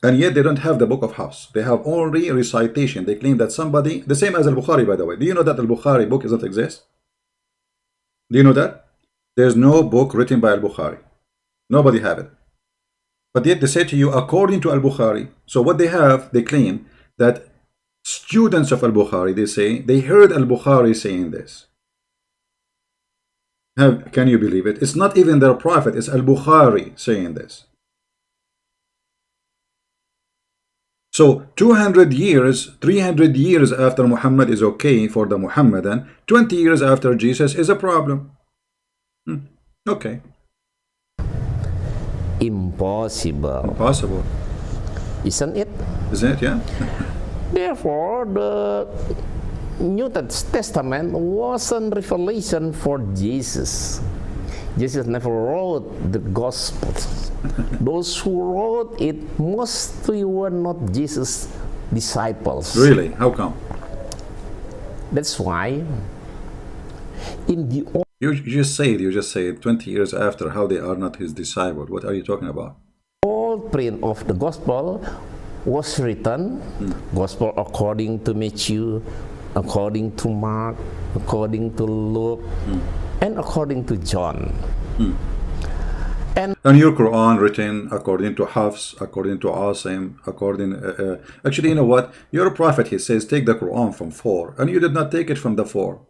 And yet they don't have the book of Hafs. They have only recitation. They claim that somebody, the same as Al-Bukhari, by the way. Do you know that Al-Bukhari book does not exist? Do you know that? There's no book written by Al-Bukhari. Nobody have it. But yet they say to you, according to Al-Bukhari. So what they have, they claim that students of Al-Bukhari, they say, they heard Al-Bukhari saying this. Can you believe it? It's not even their prophet, it's Al-Bukhari saying this. So 200 years, 300 years after Muhammad is okay for the Muhammadan, 20 years after Jesus is a problem. Okay. Impossible. Impossible. Isn't it? Isn't it? Yeah. Therefore, the New Testament wasn't revelation for Jesus. Jesus never wrote the Gospels. Those who wrote it mostly were not Jesus' disciples. Really? How come? That's why in the You just say it 20 years after, how they are not his disciple. What are you talking about? old print of the Gospel was written, Gospel according to Matthew, according to Mark, according to Luke, and according to John. And your Quran written according to Hafs, according to Asim, according... actually, you know what? Your prophet, he says, take the Quran from 4, and you did not take it from the 4.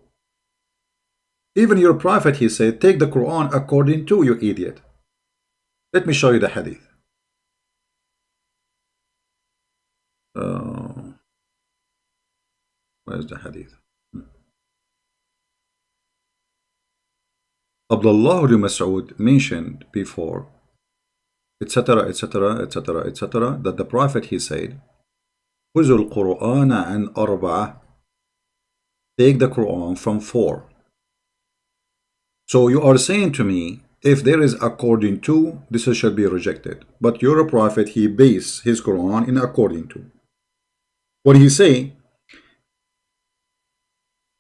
Even your prophet, he said, take the Quran according to, you idiot. Let me show you the hadith. Where's the hadith? Abdullah ibn Mas'ud mentioned before, etc., etc., etc., etc., that the Prophet, he said, خُذُوا الْقُرْآنَ عَنْ أَرْبَعَةٍ, take the Quran from 4. So you are saying to me, if there is according to, this should be rejected. But your Prophet, he based his Quran in according to. What he say?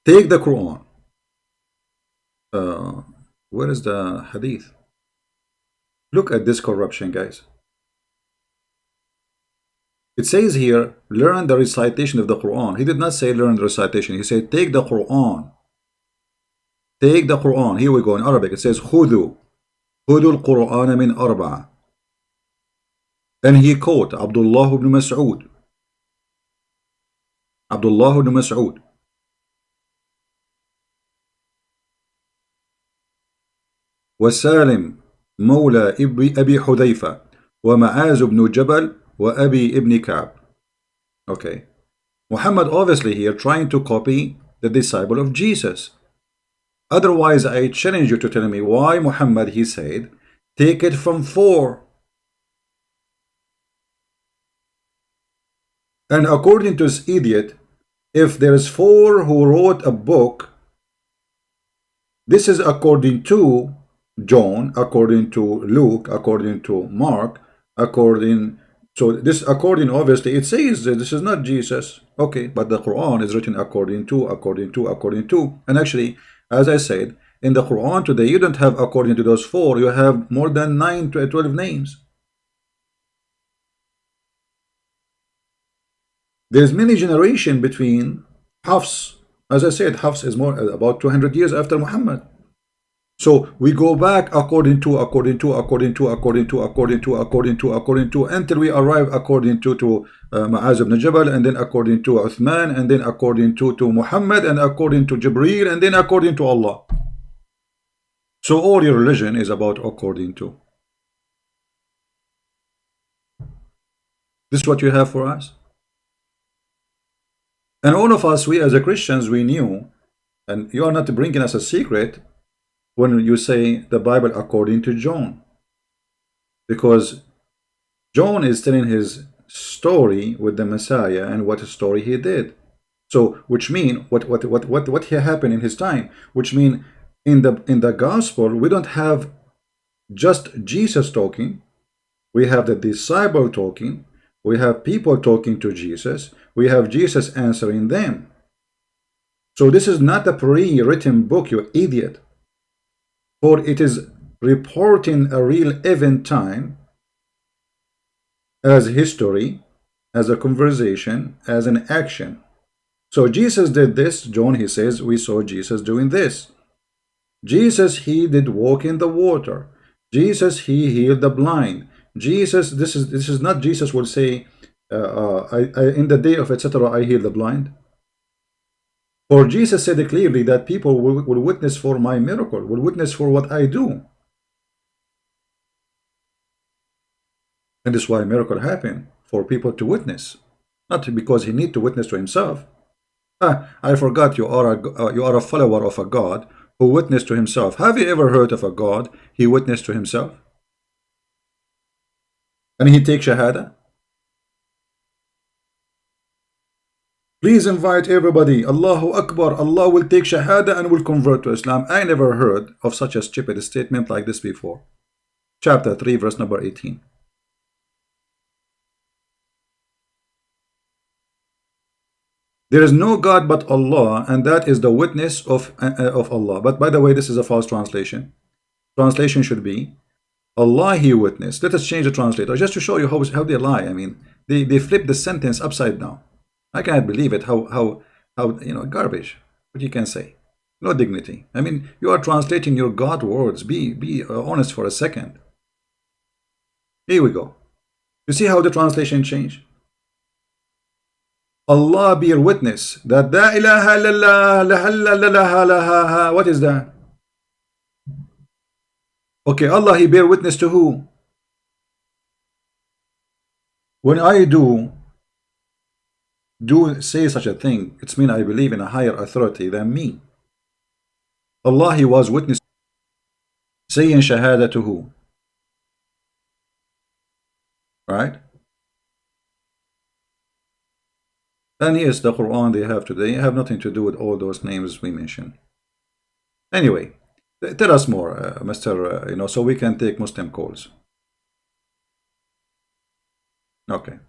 Take the Quran. Where is the hadith? Look at this corruption, guys. It says here, learn the recitation of the Quran. He did not say learn the recitation. He said take the Quran. Take the Quran. Here we go in Arabic. It says خُذُوا القرآن من أربعة. And he quote Abdullah ibn Mas'ud. Abdullah ibn Mas'ud. وسالم مولى أبي حذيفة ومعاذ بن جبل وأبي ابن كعب. Okay. Muhammad obviously here trying to copy the disciple of Jesus. Otherwise, I challenge you to tell me why Muhammad, he said, take it from 4. And according to this idiot, if there's 4 who wrote a book, this is according to John, according to Luke, according to Mark, so this according, obviously it says that this is not Jesus. Okay, but the Quran is written according to. And actually, as I said, in the Quran today, you don't have according to those 4, you have more than 9 to 12 names. There's many generation between Hafs. As I said, Hafs is more about 200 years after Muhammad. So we go back according to, until we arrive according to Ma'az ibn Jabal, and then according to Uthman, and then according to Muhammad, and according to Jibreel, and then according to Allah. So all your religion is about according to. This is what you have for us. And all of us, we as a Christians, we knew, and you are not bringing us a secret when you say the Bible according to John, because John is telling his story with the Messiah and what story he did. So which mean what happened in his time, which mean in the gospel we don't have just Jesus talking, we have the disciple talking, we have people talking to Jesus, we have Jesus answering them. So this is not a pre-written book, you idiot. For it is reporting a real event time as history, as a conversation, as an action. So Jesus did this. John, he says, we saw Jesus doing this. Jesus, he did walk in the water. Jesus, he healed the blind. Jesus, this is not Jesus will say, in the day of etc. I heal the blind. For Jesus said clearly that people will witness for my miracle, will witness for what I do. And this is why miracle happen, for people to witness, not because he need to witness to himself. I forgot you are a follower of a God who witnessed to himself. Have you ever heard of a God he witnessed to himself? And he takes shahada? Please invite everybody. Allahu Akbar. Allah will take shahada and will convert to Islam. I never heard of such a stupid statement like this before. Chapter 3, verse number 18. There is no God but Allah, and that is the witness of Allah. But by the way, this is a false translation. Translation should be, Allah he witnessed. Let us change the translator just to show you how they lie. I mean, they flip the sentence upside down. I cannot believe it. How garbage. What you can say? No dignity. I mean, you are translating your God words. Be honest for a second. Here we go. You see how the translation changed? Allah bear witness that la ilaha illallah, what is that? Okay, Allah he bear witness to who? When I do say such a thing, it's mean I believe in a higher authority than me. Allah he was witness saying shahada to who? Right? And yes, the Quran they have today have nothing to do with all those names we mentioned. Anyway, tell us more, Mr. So we can take Muslim calls. Okay.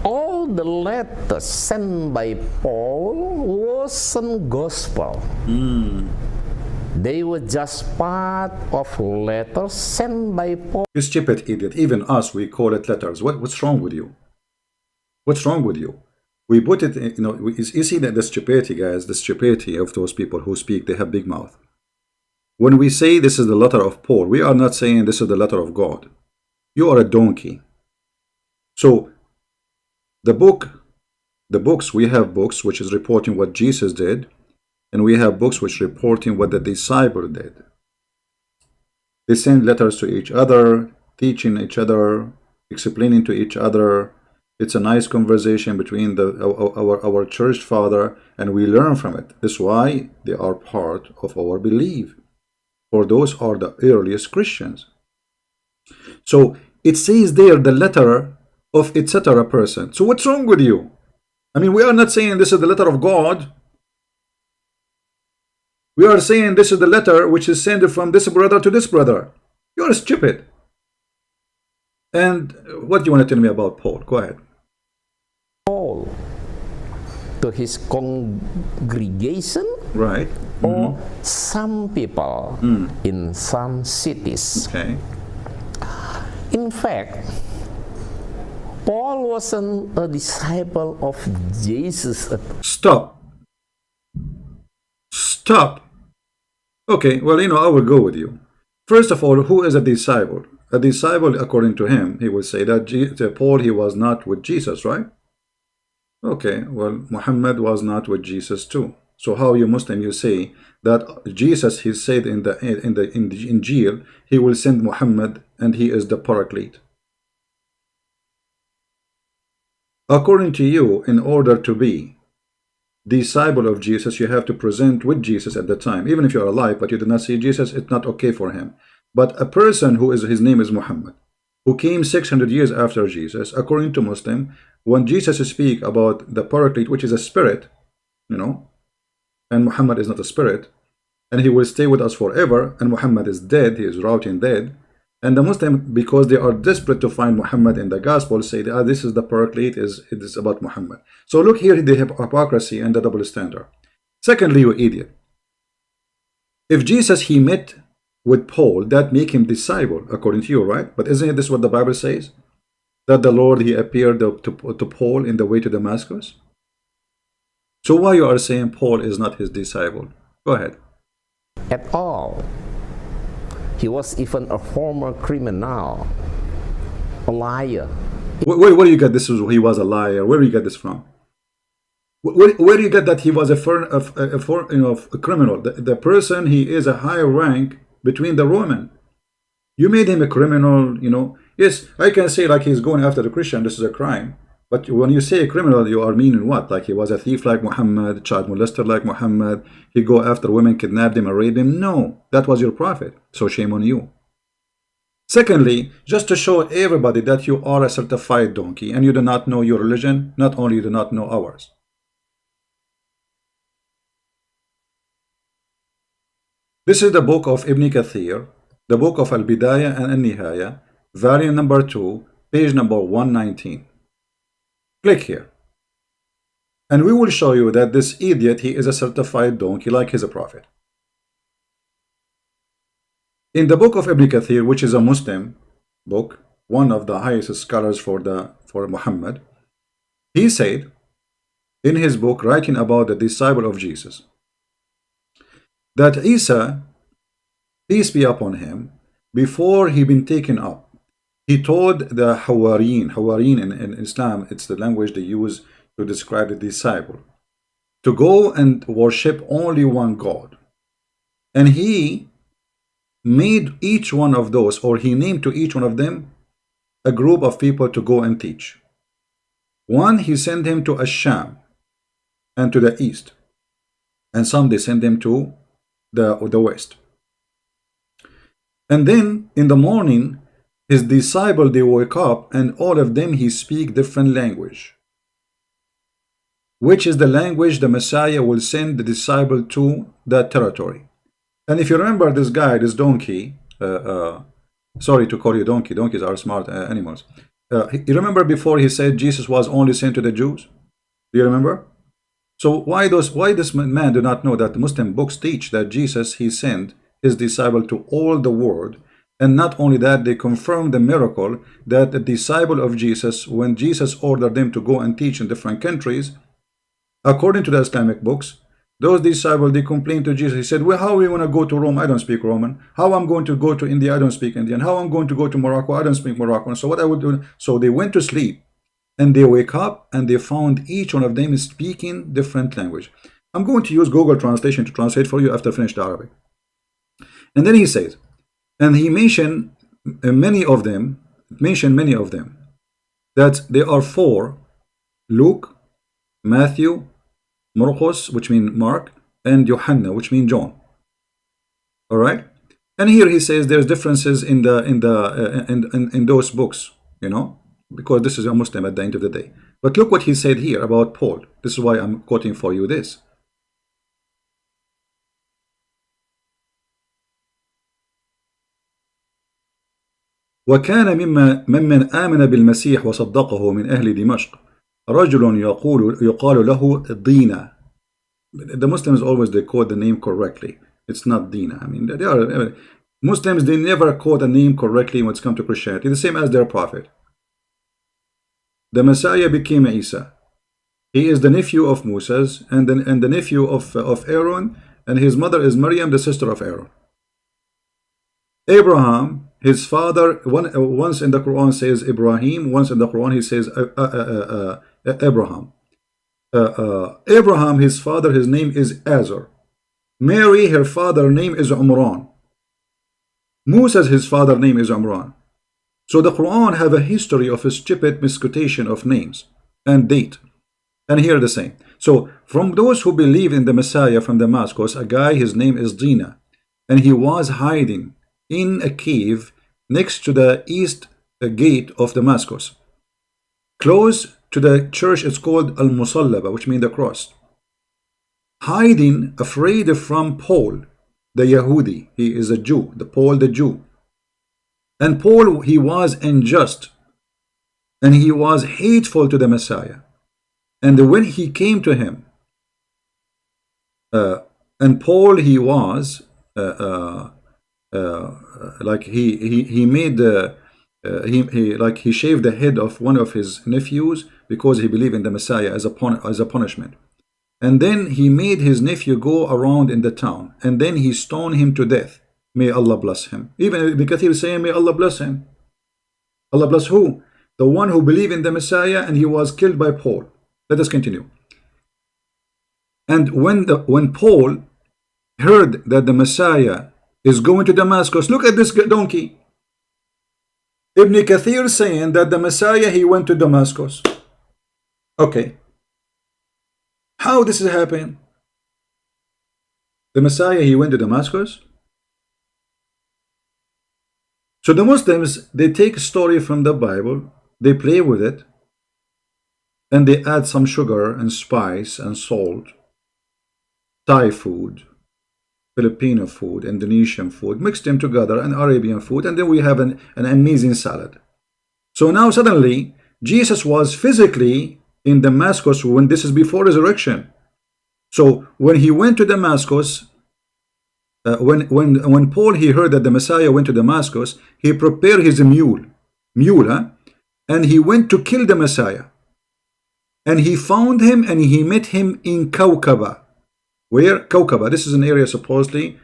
All the letters sent by Paul wasn't gospel. They were just part of letters sent by Paul. You stupid idiot. Even us, we call it letters. What's wrong with you? What's wrong with you? We put it, you see that the stupidity, guys, the stupidity of those people who speak, they have big mouth. When we say this is the letter of Paul, we are not saying this is the letter of God. You are a donkey. So, the books, we have books which is reporting what Jesus did, and we have books which reporting what the disciple did. They send letters to each other, teaching each other, explaining to each other. It's a nice conversation between our church father, and we learn from it. That's why they are part of our belief. For those are the earliest Christians. So it says there the letter of etc. person. So what's wrong with you? I mean, we are not saying this is the letter of God. We are saying this is the letter which is sent from this brother to this brother. You are stupid. And what do you want to tell me about Paul? Go ahead. Paul to his congregation, right? Or some people in some cities. Okay. In fact, Paul wasn't a disciple of Jesus. Stop. Okay, well, I will go with you. First of all, who is a disciple? A disciple, according to him, he will say that Paul, he was not with Jesus, right? Okay, well, Muhammad was not with Jesus too. So how you Muslim, you say that Jesus, he said in the Injil, he will send Muhammad and he is the Paraclete. According to you, in order to be disciple of Jesus, you have to present with Jesus at the time. Even if you're alive, but you did not see Jesus, it's not okay for him. But a person who is, his name is Muhammad, who came 600 years after Jesus, according to Muslim, when Jesus speak about the Paraclete, which is a spirit, and Muhammad is not a spirit, and he will stay with us forever, and Muhammad is dead, he is rotting dead, and the Muslim, because they are desperate to find Muhammad in the gospel, say that this is the Paraclete, it is about Muhammad. So look here, the hypocrisy and the double standard. Secondly, you idiot, if Jesus, he met with Paul, that make him disciple, according to you, right? But isn't this what the Bible says? That the Lord, he appeared to Paul in the way to Damascus? So why you are saying Paul is not his disciple? Go ahead. At all. He was even a former criminal, a liar. Where do you get this? He was a liar. Where do you get this from? Where do you get that he was a criminal? The person, he is a higher rank between the Roman. You made him a criminal, you know. Yes, I can say like he's going after the Christian, this is a crime. But when you say a criminal, you are meaning what? Like he was a thief like Muhammad, child molester like Muhammad, he go after women, kidnap them and rape them. No, that was your prophet. So shame on you. Secondly, just to show everybody that you are a certified donkey and you do not know your religion, not only you do not know ours. This is the book of Ibn Kathir, the book of Al-Bidayah and Al-Nihaya, volume number 2, page number 119. Click here. And we will show you that this idiot, he is a certified donkey like he's a prophet. In the book of Ibn Kathir, which is a Muslim book, one of the highest scholars for Muhammad, he said in his book, writing about the disciple of Jesus, that Isa, peace be upon him, before he been taken up, he told the Hawariyin in Islam, it's the language they use to describe the disciple, to go and worship only one God. And he made each one of those, or he named to each one of them a group of people to go and teach. One, he sent him to Asham and to the east, and some they sent him to the west. And then in the morning, his disciple, they wake up, and all of them he speak different language, which is the language the Messiah will send the disciple to that territory. And if you remember this guy, this donkey, sorry to call you donkey, donkeys are smart animals. You remember before he said Jesus was only sent to the Jews? Do you remember? So why this man do not know that the Muslim books teach that Jesus, he sent his disciple to all the world, and not only that, they confirm the miracle that the disciple of Jesus, when Jesus ordered them to go and teach in different countries, according to the Islamic books, those disciples, they complained to Jesus. He said, well, how we want to go to Rome? I don't speak Roman. How I'm going to go to India? I don't speak Indian. How I'm going to go to Morocco? I don't speak Moroccan. So what I would do? So they went to sleep, and they wake up, and they found each one of them is speaking different language. I'm going to use Google Translation to translate for you after I finish the Arabic. And then he says, and he mentioned many of them, that there are 4: Luke, Matthew, Marcos, which means Mark, and Johanna, which means John. All right. And here he says there's differences in those books, you know, because this is a Muslim at the end of the day. But look what he said here about Paul. This is why I'm quoting for you this. وكان ممن آمن بالمسيح وصدقه من أهل دمشق رجل يقال له دينا. The Muslims always, they quote the name correctly. It's not Dina. I mean, they are Muslims, they never quote a name correctly when it's come to Christianity, the same as their prophet. The Messiah became Isa. He is the nephew of Moses and the nephew of Aaron, and his mother is Maryam, the sister of Aaron. Abraham, his father, once in the Quran says Ibrahim, once in the Quran he says Abraham. Abraham, his father, his name is Azar. Mary, her father name is Umran. Moses, his father name is Umran. So the Quran have a history of a stupid misquotation of names and date. And here the same. So from those who believe in the Messiah from Damascus, a guy, his name is Dina, and he was hiding in a cave next to the east gate of Damascus, close to the church. It's called Al-Musallaba, which means the cross. Hiding, afraid from Paul, the Yahudi. He is a Jew, Paul the Jew. And Paul, he was unjust, and he was hateful to the Messiah. And when he came to him, and Paul, he was like he made he shaved the head of one of his nephews because he believed in the Messiah as a punishment. And then he made his nephew go around in the town, and then he stoned him to death May Allah bless him. Even Ibn Kathir is saying, may Allah bless him. Allah bless who? The one who believed in the Messiah and he was killed by Paul. Let us continue. And when Paul heard that the Messiah is going to Damascus, look at this donkey. Ibn Kathir saying that the Messiah, he went to Damascus. Okay. How this is happening? The Messiah, he went to Damascus. So the Muslims, they take a story from the Bible, they play with it, and they add some sugar and spice and salt, Thai food, Filipino food, Indonesian food, mix them together, and Arabian food, and then we have an amazing salad. So now suddenly, Jesus was physically in Damascus when this is before resurrection. So when he went to Damascus, when Paul, he heard that the Messiah went to Damascus, he prepared his mule, and he went to kill the Messiah. And he found him and he met him in Kawkaba. Where? Kawkaba. This is an area supposedly,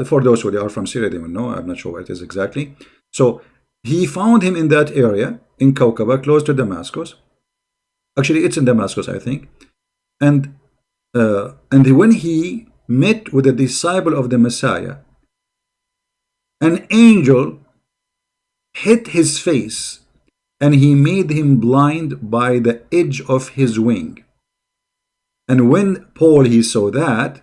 for those who are from Syria, they will know. I'm not sure where it is exactly. So he found him in that area, in Kawkaba, close to Damascus. Actually, it's in Damascus, I think. And when he met with a disciple of the Messiah, an angel hit his face and he made him blind by the edge of his wing. And when Paul, he saw that,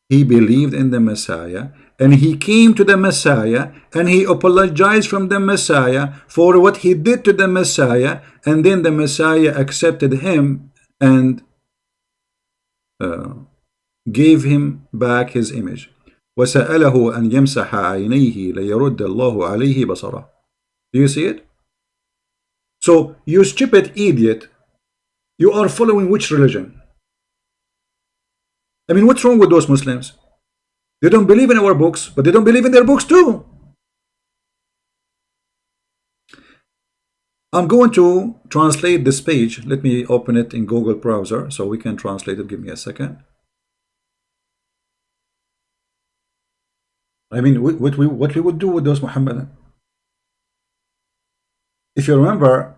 he believed in the Messiah, and he came to the Messiah and he apologized from the Messiah for what he did to the Messiah, and then the Messiah accepted him and gave him back his image. وَسَأَلَهُ أَنْ يَمْسَحَ عَيْنَيْهِ لَيَرُدَّ اللَّهُ عَلَيْهِ بَصَرَهُ. Do you see it? So, you stupid idiot, you are following which religion? I mean, what's wrong with those Muslims? They don't believe in our books, but they don't believe in their books too. I'm going to translate this page. Let me open it in Google browser so we can translate it. Give me a second. I mean, what we would do with those Muhammadan? If you remember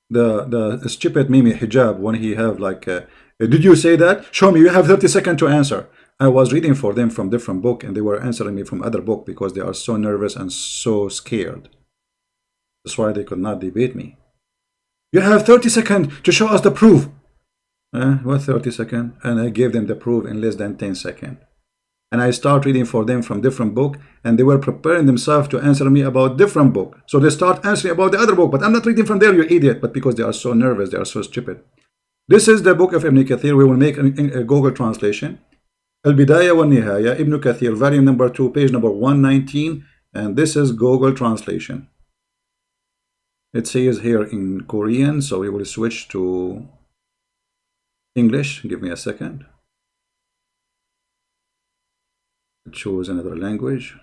the stupid Mimi hijab, when he have like, did you say that? Show me. You have 30 seconds to answer. I was reading for them from different book, and they were answering me from other book because they are so nervous and so scared. That's why they could not debate me. You have 30 seconds to show us the proof. What 30 seconds? And I gave them the proof in less than 10 seconds. And I start reading for them from different book, and they were preparing themselves to answer me about different book. So they start answering about the other book, but I'm not reading from there, you idiot. But because they are so nervous, they are so stupid. This is the book of Ibn Kathir. We will make a Google translation. Al-Bidayah wa Nihaya, Ibn Kathir, volume number 2, page number 119. And this is Google translation. It says here in Korean, so we will switch to English. Give me a second. Choose another language.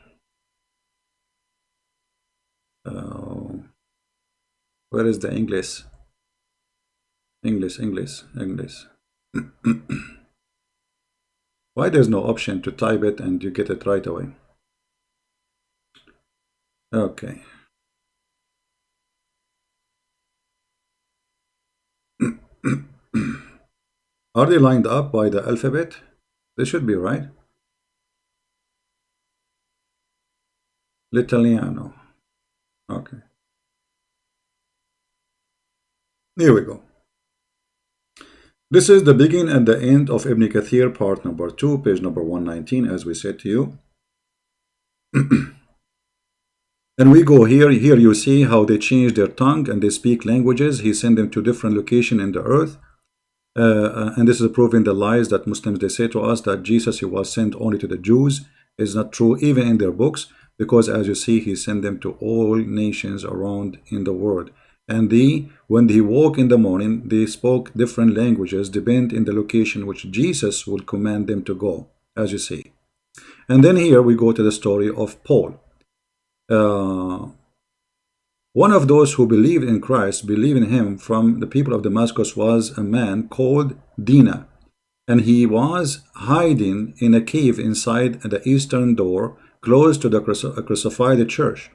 Where is the English? English. Why there's no option to type it and you get it right away? Okay. Are they lined up by the alphabet? They should be, right? L'Italiano. Okay. Here we go. This is the beginning and the end of Ibn Kathir, part number 2, page number 119, as we said to you. And we go here. Here you see how they change their tongue and they speak languages. He sent them to different locations in the earth. And this is proving the lies that Muslims, they say to us that Jesus, he was sent only to the Jews. Is not true, even in their books. Because as you see, he sent them to all nations around in the world. And when they woke in the morning, they spoke different languages, depending in the location which Jesus would command them to go, as you see. And then here we go to the story of Paul. One of those who believed in Christ, believed in him from the people of Damascus, was a man called Dina. And he was hiding in a cave inside the eastern door, close to the crucified church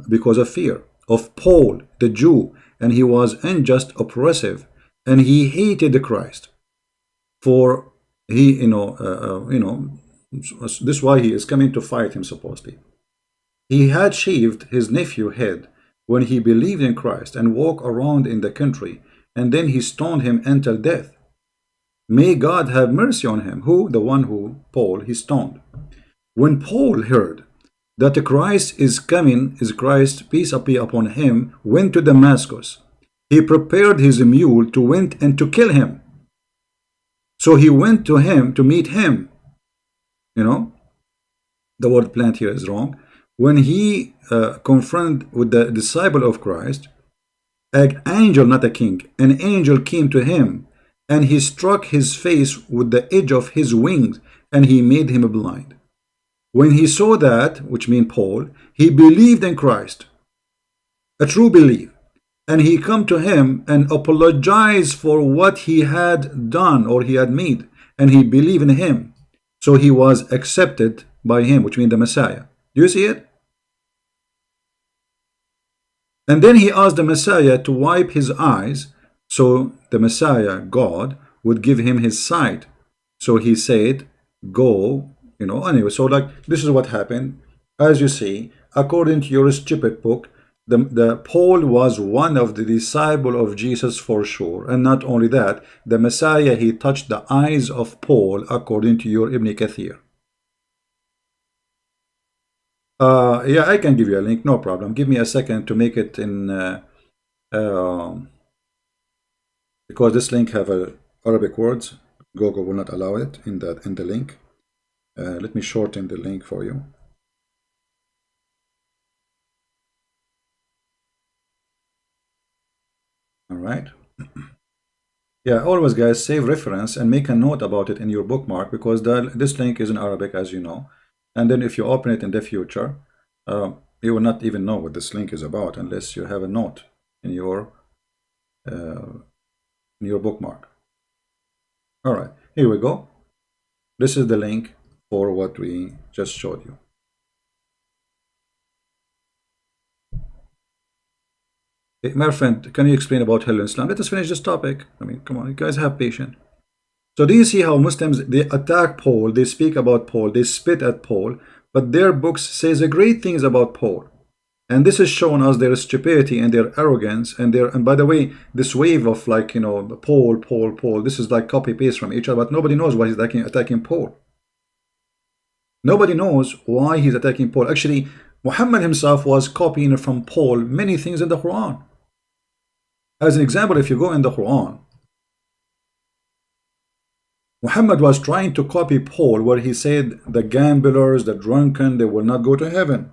because of fear of Paul, the Jew, and he was unjust, oppressive, and he hated Christ. For he, this is why he is coming to fight him supposedly. He had shaved his nephew's head when he believed in Christ and walked around in the country, and then he stoned him until death. May God have mercy on him. Who? The one who, Paul, he stoned. When Paul heard that Christ is coming, is Christ, peace be upon him, went to Damascus. He prepared his mule to went and to kill him. So he went to him to meet him. The word plant here is wrong. When he confronted with the disciple of Christ, an angel, not a king, an angel came to him, and he struck his face with the edge of his wings, and he made him blind. When he saw that, which means Paul, he believed in Christ, a true belief, and he come to him and apologized for what he had done or he had made, and he believed in him. So he was accepted by him, which means the Messiah. Do you see it? And then he asked the Messiah to wipe his eyes, so the Messiah, God, would give him his sight. So he said, go, anyway. So this is what happened. As you see, according to your stupid book, the Paul was one of the disciples of Jesus for sure. And not only that, the Messiah, he touched the eyes of Paul according to your Ibn Kathir. Yeah, I can give you a link, no problem. Give me a second to make it in because this link have Arabic words. Google will not allow it in the link. Let me shorten the link for you. All right. Yeah, always guys, save reference and make a note about it in your bookmark, because this link is in Arabic, as you know. And then if you open it in the future, you will not even know what this link is about unless you have a note in your bookmark. All right, here we go. This is the link for what we just showed you. Hey, my friend, can you explain about hell in Islam? Let us finish this topic. I mean, come on, you guys have patience. So do you see how Muslims, they attack Paul, they speak about Paul, they spit at Paul, but their books says great things about Paul. And this is showing us their stupidity and their arrogance and by the way, this wave of Paul, this is like copy paste from each other, but nobody knows why he's attacking Paul. Nobody knows why he's attacking Paul. Actually, Muhammad himself was copying from Paul many things in the Quran. As an example, if you go in the Quran, Muhammad was trying to copy Paul where he said the gamblers, the drunken, they will not go to heaven.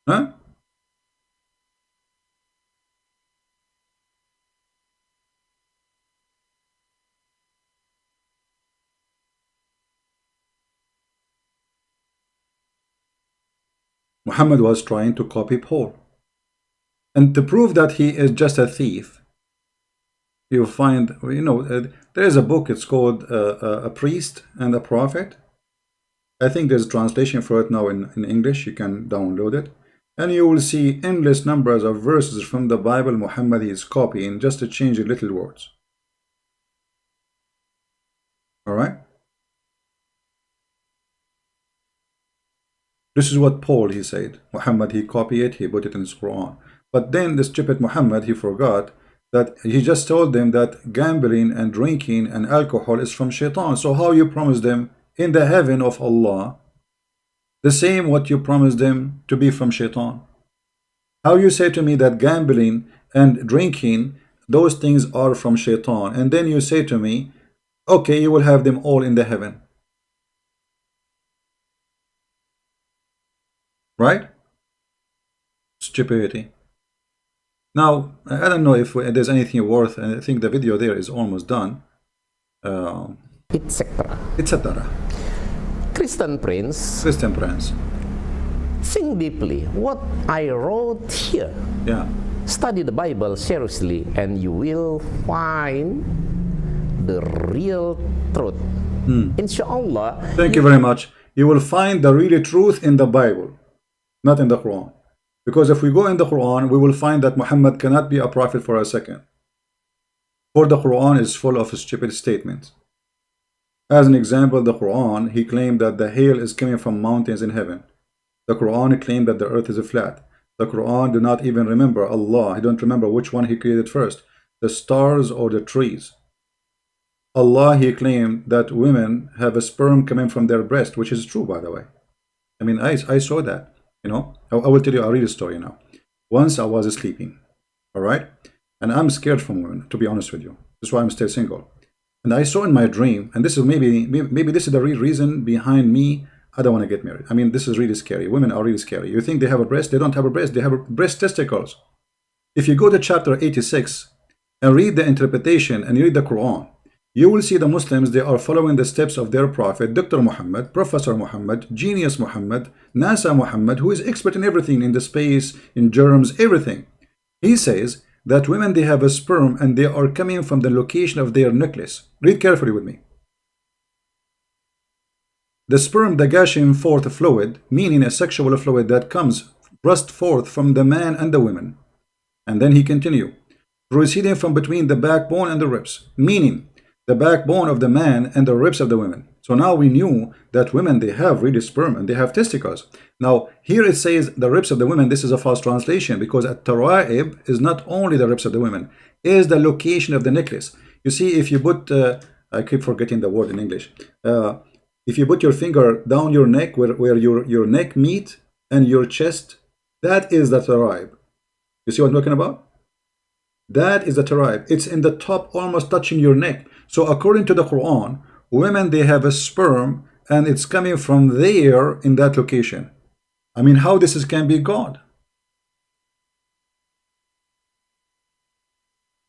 Huh? Muhammad was trying to copy Paul. And to prove that he is just a thief, you find, there is a book, it's called A Priest and a Prophet. I think there's a translation for it now in English. You can download it. And you will see endless numbers of verses from the Bible Muhammad is copying just to change the little words. All right? This is what Paul, he said. Muhammad, he copied it, he put it in his Quran. But then the stupid Muhammad, he forgot that he just told them that gambling and drinking and alcohol is from shaitan. So how you promise them in the heaven of Allah the same what you promised them to be from shaitan? How you say to me that gambling and drinking, those things are from shaitan, and then you say to me, okay, you will have them all in the heaven. Right? Stupidity. Now, I don't know if there's anything worth, and I think the video there is almost done. Etc. Etc. Christian Prince. Christian Prince. think deeply what I wrote here. Yeah. Study the Bible seriously, and you will find the real truth. Inshallah. Thank you very much. You will find the real truth in the Bible, not in the Quran. Because if we go in the Quran, we will find that Muhammad cannot be a prophet for a second. For the Quran is full of stupid statements. As an example, the Quran, he claimed that the hail is coming from mountains in heaven. The Quran claimed that the earth is flat. The Quran do not even remember Allah. He don't remember which one he created first, the stars or the trees. Allah, he claimed that women have a sperm coming from their breast, which is true, by the way. I mean, I saw that, you know. I will tell you a real story now. Once I was sleeping, all right? And I'm scared from women, to be honest with you. That's why I'm still single. And I saw in my dream, and this is maybe this is the real reason behind me, I don't want to get married. I mean, this is really scary. Women are really scary. You think they have a breast? They don't have a breast. They have breast testicles. If you go to chapter 86 and read the interpretation and you read the Quran, you will see the Muslims, they are following the steps of their prophet, Dr. Muhammad, Professor Muhammad, Genius Muhammad, NASA Muhammad, who is expert in everything, in the space, in germs, everything. He says that women, they have a sperm and they are coming from the location of their nucleus. Read carefully with me. The sperm, the gushing forth fluid, meaning a sexual fluid that comes burst forth from the man and the women. And then he continued, proceeding from between the backbone and the ribs, meaning the backbone of the man and the ribs of the women. So now we knew that women, they have really sperm and they have testicles. Now here it says the ribs of the women. This is a false translation, because at-taraib is not only the ribs of the women, is the location of the necklace. You see, if you put, I keep forgetting the word in English. If you put your finger down your neck, where your neck meet and your chest, that is the taraib. You see what I'm talking about? That is the taraib. It's in the top, almost touching your neck. So according to the Quran, women, they have a sperm and it's coming from there in that location. I mean, how this can be God?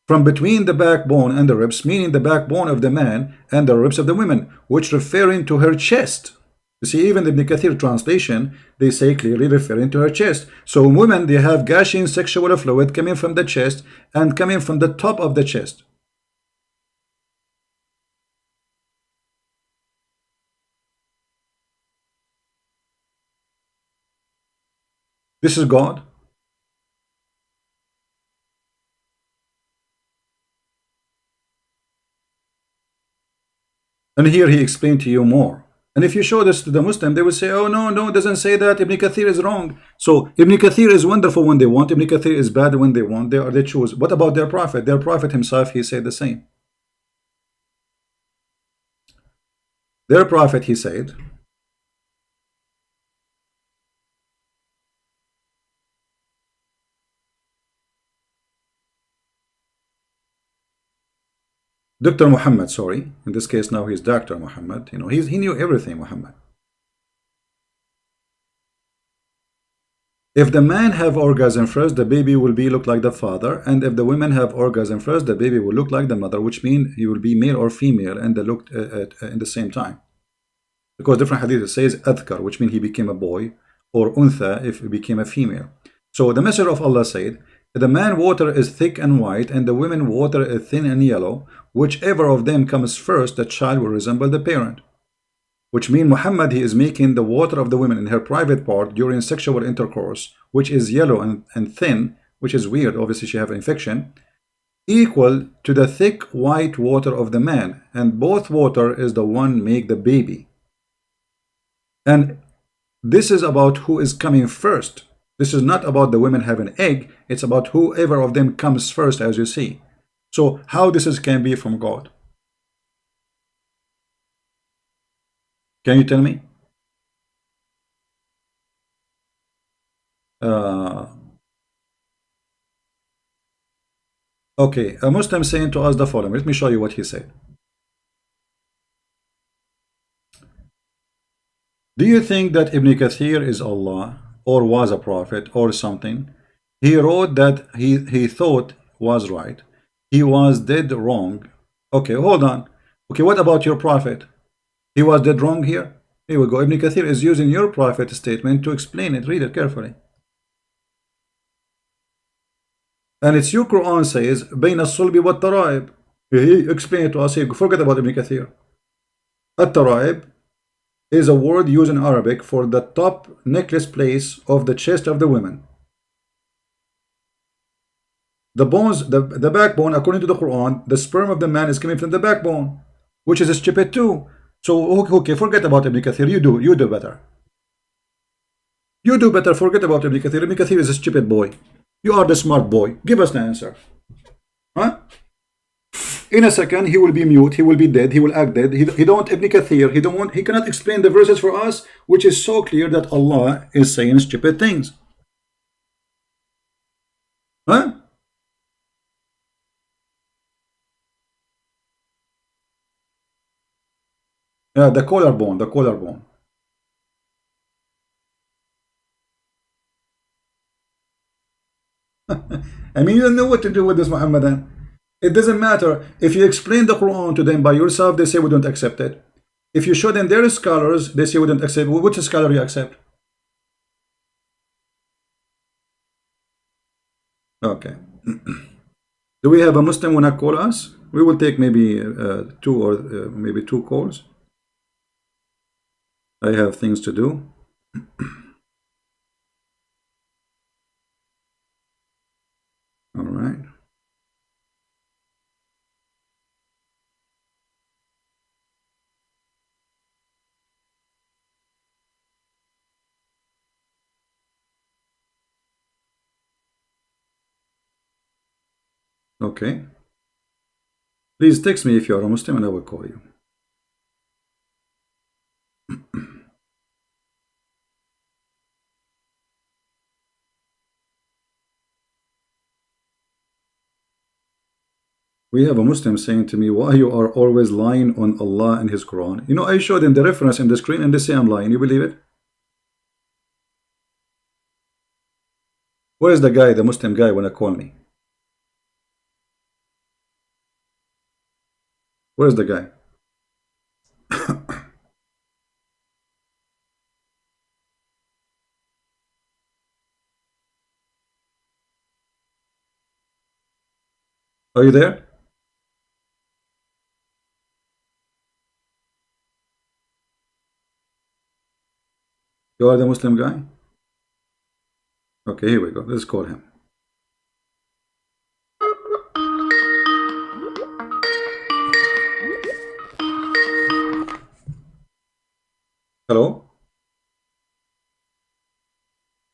From between the backbone and the ribs, meaning the backbone of the man and the ribs of the women, which referring to her chest. You see, even the Ibn Kathir translation, they say clearly referring to her chest. So women, they have gushing sexual fluid coming from the chest and coming from the top of the chest. This is God. And here he explained to you more. And if you show this to the Muslim, they will say, oh, no, it doesn't say that. Ibn Kathir is wrong. So Ibn Kathir is wonderful when they want. Ibn Kathir is bad when they want. They choose. What about their prophet? Their prophet himself, he said the same. Their prophet, he said, Dr. Muhammad, sorry. In this case now he's Dr. Muhammad. You know, he knew everything, Muhammad. If the man have orgasm first, the baby will look like the father. And if the women have orgasm first, the baby will look like the mother, which means he will be male or female, and they looked in the same time. Because different hadith says adhkar, which means he became a boy, or untha, if he became a female. So the Messenger of Allah said, the man water is thick and white, and the women water is thin and yellow. Whichever of them comes first, the child will resemble the parent. Which means Muhammad, he is making the water of the women in her private part during sexual intercourse, which is yellow and thin, which is weird, obviously she have an infection, equal to the thick white water of the man, and both water is the one make the baby. And this is about who is coming first. This is not about the women having an egg, it's about whoever of them comes first, as you see. So how this can be from God? Can you tell me? Okay, a Muslim saying to us the following. Let me show you what he said. Do you think that Ibn Kathir is Allah, or was a prophet, or something? He wrote that he thought was right. He was dead wrong. Okay, hold on. Okay, what about your prophet? He was dead wrong here? Here we go. Ibn Kathir is using your prophet statement to explain it. Read it carefully. And it's your Quran says, بين الصلب والترائب. He explained it to us. Forget about Ibn Kathir. At-taraib is a word used in Arabic for the top necklace place of the chest of the women. The bones, the backbone, according to the Quran, the sperm of the man is coming from the backbone, which is stupid too. So okay, forget about Ibn Kathir. You do better. You do better. Forget about Ibn Kathir. Ibn Kathir is a stupid boy. You are the smart boy. Give us the answer. Huh? In a second, he will be mute. He will be dead. He will act dead. He don't Ibn Kathir. He cannot explain the verses for us, which is so clear that Allah is saying stupid things. Huh? Yeah, the collarbone. The collarbone. I mean, you don't know what to do with this, Muhammadan. It doesn't matter. If you explain the Quran to them by yourself, they say we don't accept it. If you show them their scholars, they say we don't accept. Which scholar you accept? Okay. Do we have a Muslim wanna call us? We will take maybe maybe two calls. I have things to do. All right. Okay. Please text me if you are a Muslim and I will call you. We have a Muslim saying to me, why you are always lying on Allah and His Quran? You know, I showed them the reference in the screen and they say I'm lying. You believe it? Where is the guy, the Muslim guy, when I call me? Where is the guy? Are you there? You are the Muslim guy? Okay, here we go. Let's call him. Hello?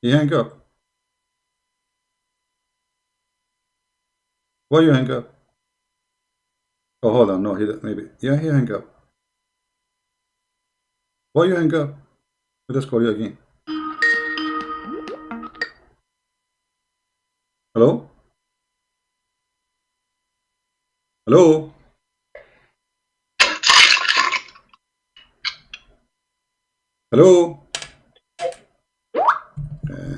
He hang up. Why you hang up? Oh, hold on. No, maybe. Yeah, he hang up. Why you hang up? Let's call you again. Hello? Hello? Hello? You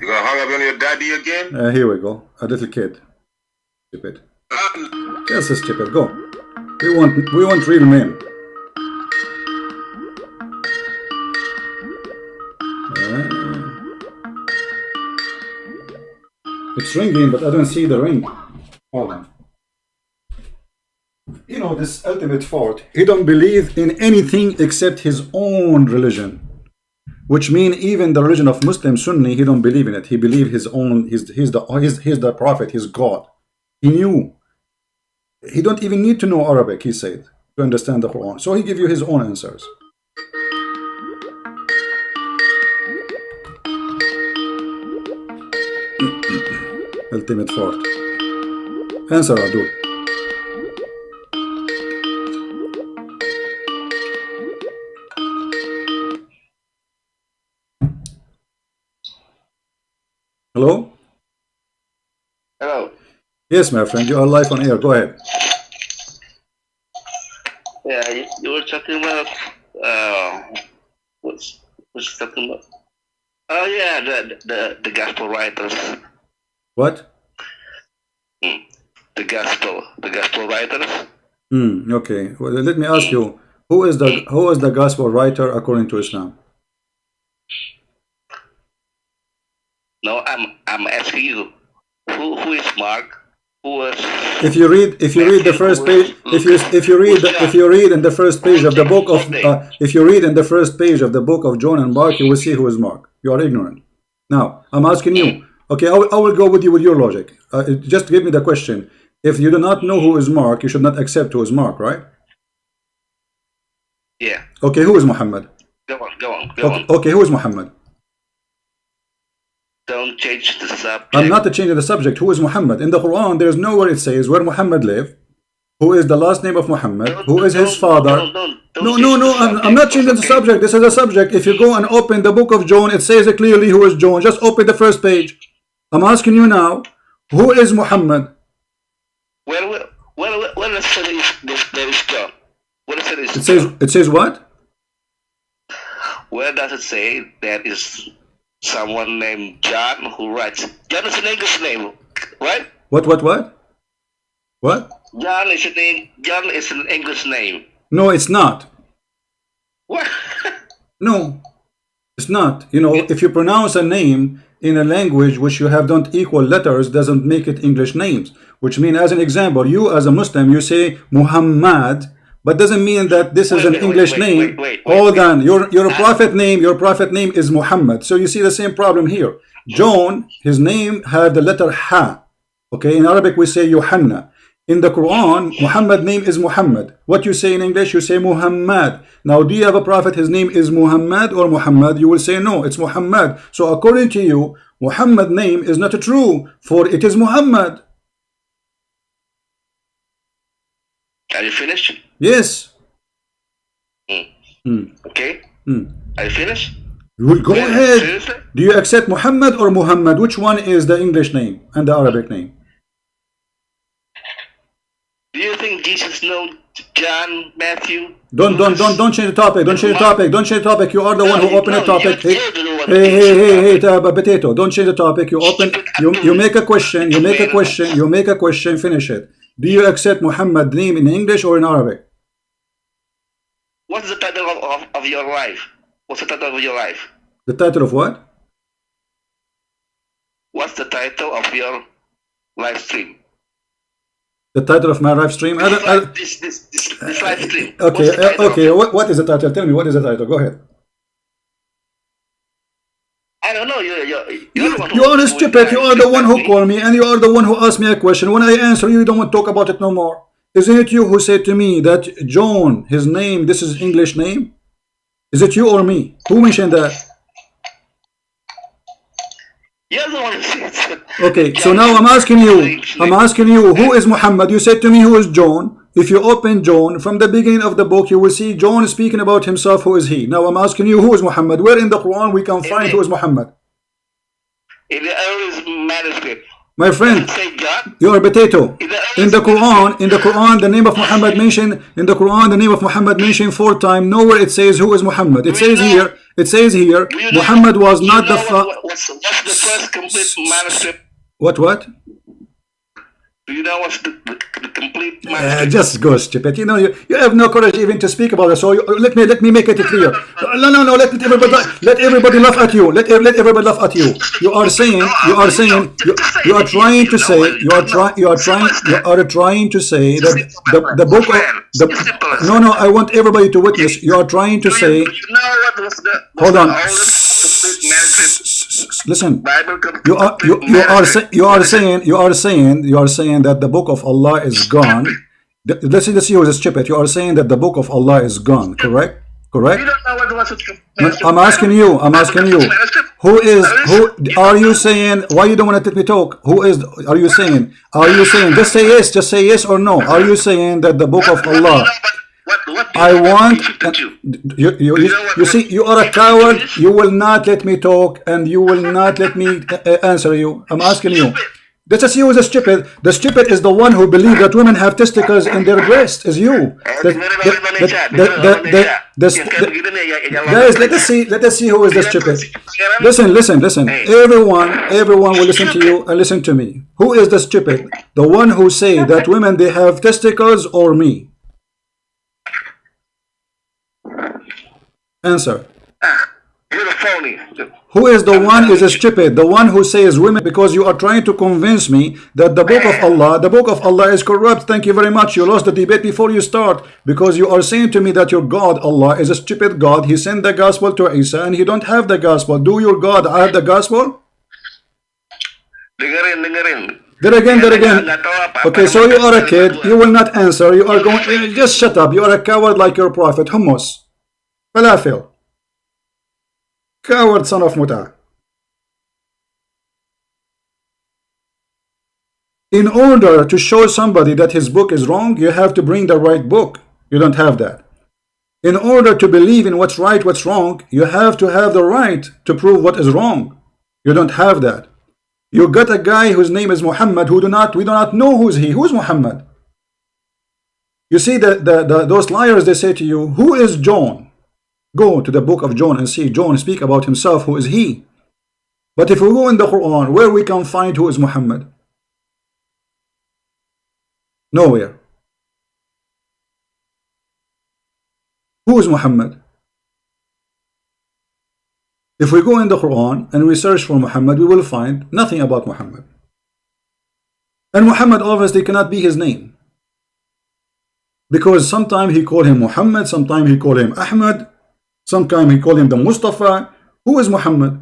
gonna hang up on your daddy again? Here we go. A little kid. Stupid. Just stupid. Go. We want real men. It's ringing, but I don't see the ring. Hold on. You know, this ultimate fault. He don't believe in anything except his own religion. Which means even the religion of Muslim Sunni, he don't believe in it. He believe his own. He's the prophet. He's God. He knew. He don't even need to know Arabic. He said to understand the Quran. So he give you his own answers. Ultimate fault. Answer, Abdul. Hello? Hello. Yes, my friend, you are live on air. Go ahead. Yeah, you were talking about what's talking about? Oh yeah, the gospel writers. What? The gospel writers. Okay. Well, let me ask you, who is the gospel writer according to Islam? No, I'm asking you, who is Mark? Who was? If you read the first page, if you read in the first page of the book of if you read in the first page of the book of John and Mark, you will see who is Mark. You are ignorant. Now I'm asking you. Okay, I will go with you with your logic. Just give me the question. If you do not know who is Mark, you should not accept who is Mark, right? Yeah. Okay, who is Muhammad? Go on. Okay, who is Muhammad? Don't change the subject. I'm not changing the subject. Who is Muhammad? In the Quran, there is nowhere it says where Muhammad lived, who is the last name of Muhammad, who is his father. No, I'm not changing the subject. This is a subject. If you go and open the book of John, it says clearly who is John. Just open the first page. I'm asking you now, who is Muhammad? Well, let's say there is John. It says what? Where does it say there is someone named John who writes? John is an English name, right? What? John is an English name. No, it's not. What? No, it's not. You know, if you pronounce a name in a language which you have don't equal letters, doesn't make it English names. Which means, as an example, you as a Muslim, you say Muhammad, but doesn't mean that this is an English name. Hold on, your prophet name is Muhammad. So you see the same problem here. John, his name had the letter Ha. Okay, in Arabic we say Yohanna. In the Quran, Muhammad name is Muhammad. What you say in English, you say Muhammad. Now, do you have a prophet, his name is Muhammad or Muhammad? You will say no, it's Muhammad. So according to you, Muhammad name is not true, for it is Muhammad. Are you finished? Yes. Okay. Are you finished? Go ahead. Seriously? Do you accept Muhammad or Muhammad? Which one is the English name and the Arabic name? Do you think Jesus knows John, Matthew? Don't change the topic. Don't change the topic. You are the one who opened the topic. Hey, potato. Don't change the topic. You make a question. You make a question. Finish it. Do you accept Muhammad name in English or in Arabic? What's the title of your life? What's the title of your life? The title of what? What's the title of your live stream? The title of my live stream? This live stream. Okay. What is the title? Tell me, what is the title? Go ahead. I don't know. You are stupid. You are the one who called me, and you are the one who asked me a question. When I answer you, you don't want to talk about it no more. Isn't it you who said to me that John, his name, this is English name? Is it you or me? Who mentioned that? You're the one who said it. Okay, so now I'm asking you, who is Muhammad? You said to me, who is John? If you open John, from the beginning of the book, you will see John speaking about himself, who is he? Now I'm asking you, who is Muhammad? Where in the Quran we can find who is Muhammad? In the earliest manuscript. My friend, you are a potato. In the Quran, the name of Muhammad mentioned. In the Quran, the name of Muhammad mentioned 4 times. Nowhere it says who is Muhammad. It says here, Muhammad was not the what's the first complete manuscript? What? Do you know what's the complete manuscript? Just go stupid. You know, you have no courage even to speak about it. So let me make it clear. No. Let everybody laugh at you. Let everybody laugh at you. You are trying to say that the book of no. I want everybody to witness. You are trying to say. Hold on. Listen. You are saying that the book of Allah is gone. Let's see who is stupid. You are saying that the book of Allah is gone. Correct? You don't know what I'm asking you. Who are you saying? Why you don't want to let me talk? Are you saying? Just say yes or no. Are you saying that the book of Allah? I want. You see, you are a coward. You will not let me talk, and you will not let me answer you. I'm asking you. Let's just use the stupid. The stupid is the one who believes that women have testicles in their breast. Is you? Guys, let us see who is the stupid. Listen. Everyone will listen to you and listen to me. Who is the stupid? The one who say that women they have testicles or me? Answer. You're a phony. Who is the one is stupid? The one who says women, because you are trying to convince me that the book of Allah is corrupt. Thank you very much. You lost the debate before you start, because you are saying to me that your God, Allah, is a stupid God. He sent the gospel to Isa and he don't have the gospel. Do your God have the gospel? Dengerin. There again. Okay, so you are a kid. You will not answer. You are going, just shut up. You are a coward like your prophet. Hummus. Falafel. Coward son of Muta. In order to show somebody that his book is wrong, you have to bring the right book. You don't have that. In order to believe in what's right, what's wrong, you have to have the right to prove what is wrong. You don't have that. You got a guy whose name is Muhammad, we do not know who's he. Who's Muhammad? You see those liars, they say to you, who is John? Go to the book of John and see John speak about himself, who is he? But if we go in the Quran, where we can find who is Muhammad? Nowhere. Who is Muhammad? If we go in the Quran and we search for Muhammad, we will find nothing about Muhammad. And Muhammad obviously cannot be his name, because sometimes he called him Muhammad, sometimes he called him Ahmad, sometimes he called him the Mustafa. Who is Muhammad?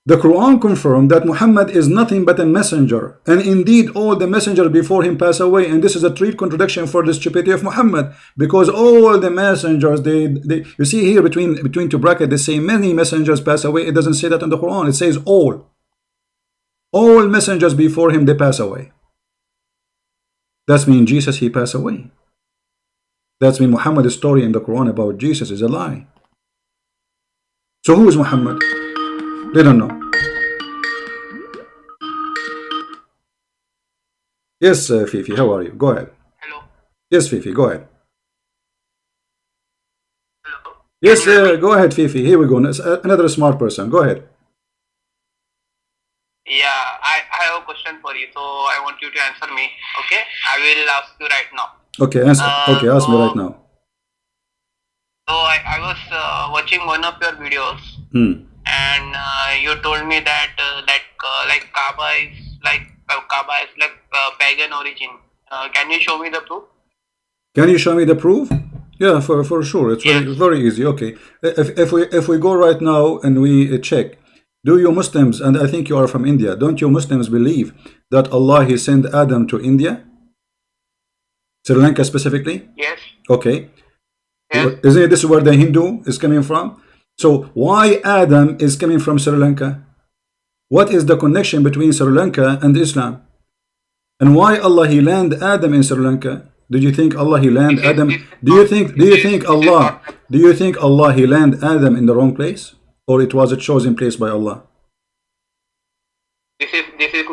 The Quran confirmed that Muhammad is nothing but a messenger, and indeed all the messengers before him pass away, and this is a true contradiction for the stupidity of Muhammad, because all the messengers, you see here between two brackets, they say many messengers pass away. It doesn't say that in the Quran. It says all messengers before him, they pass away. That means Jesus, he passed away. That means Muhammad's story in the Quran about Jesus is a lie. So who is Muhammad? They don't know. Yes, Fifi, how are you? Go ahead. Hello. Yes, Fifi, go ahead. Hello. Yes, go ahead, Fifi. Here we go. Another smart person. Go ahead. Yeah, I have a question for you, so I want you to answer me. Okay, I will ask you right now. Okay, answer. Okay, ask me right now. So I was watching one of your videos, and you told me that Kaaba is like pagan origin. Can you show me the proof? Can you show me the proof? Yeah, for sure. It's very easy. Okay, if we go right now and we check, do you Muslims, and I think you are from India, don't you Muslims believe that Allah, he sent Adam to India, Sri Lanka specifically? Yes. Okay. Yes. Isn't this where the Hindu is coming from? So why Adam is coming from Sri Lanka? What is the connection between Sri Lanka and Islam? And why Allah, he land Adam in Sri Lanka? Did you think Allah, he land Adam? Do you think Allah, he land Adam in the wrong place, or it was a chosen place by Allah? This is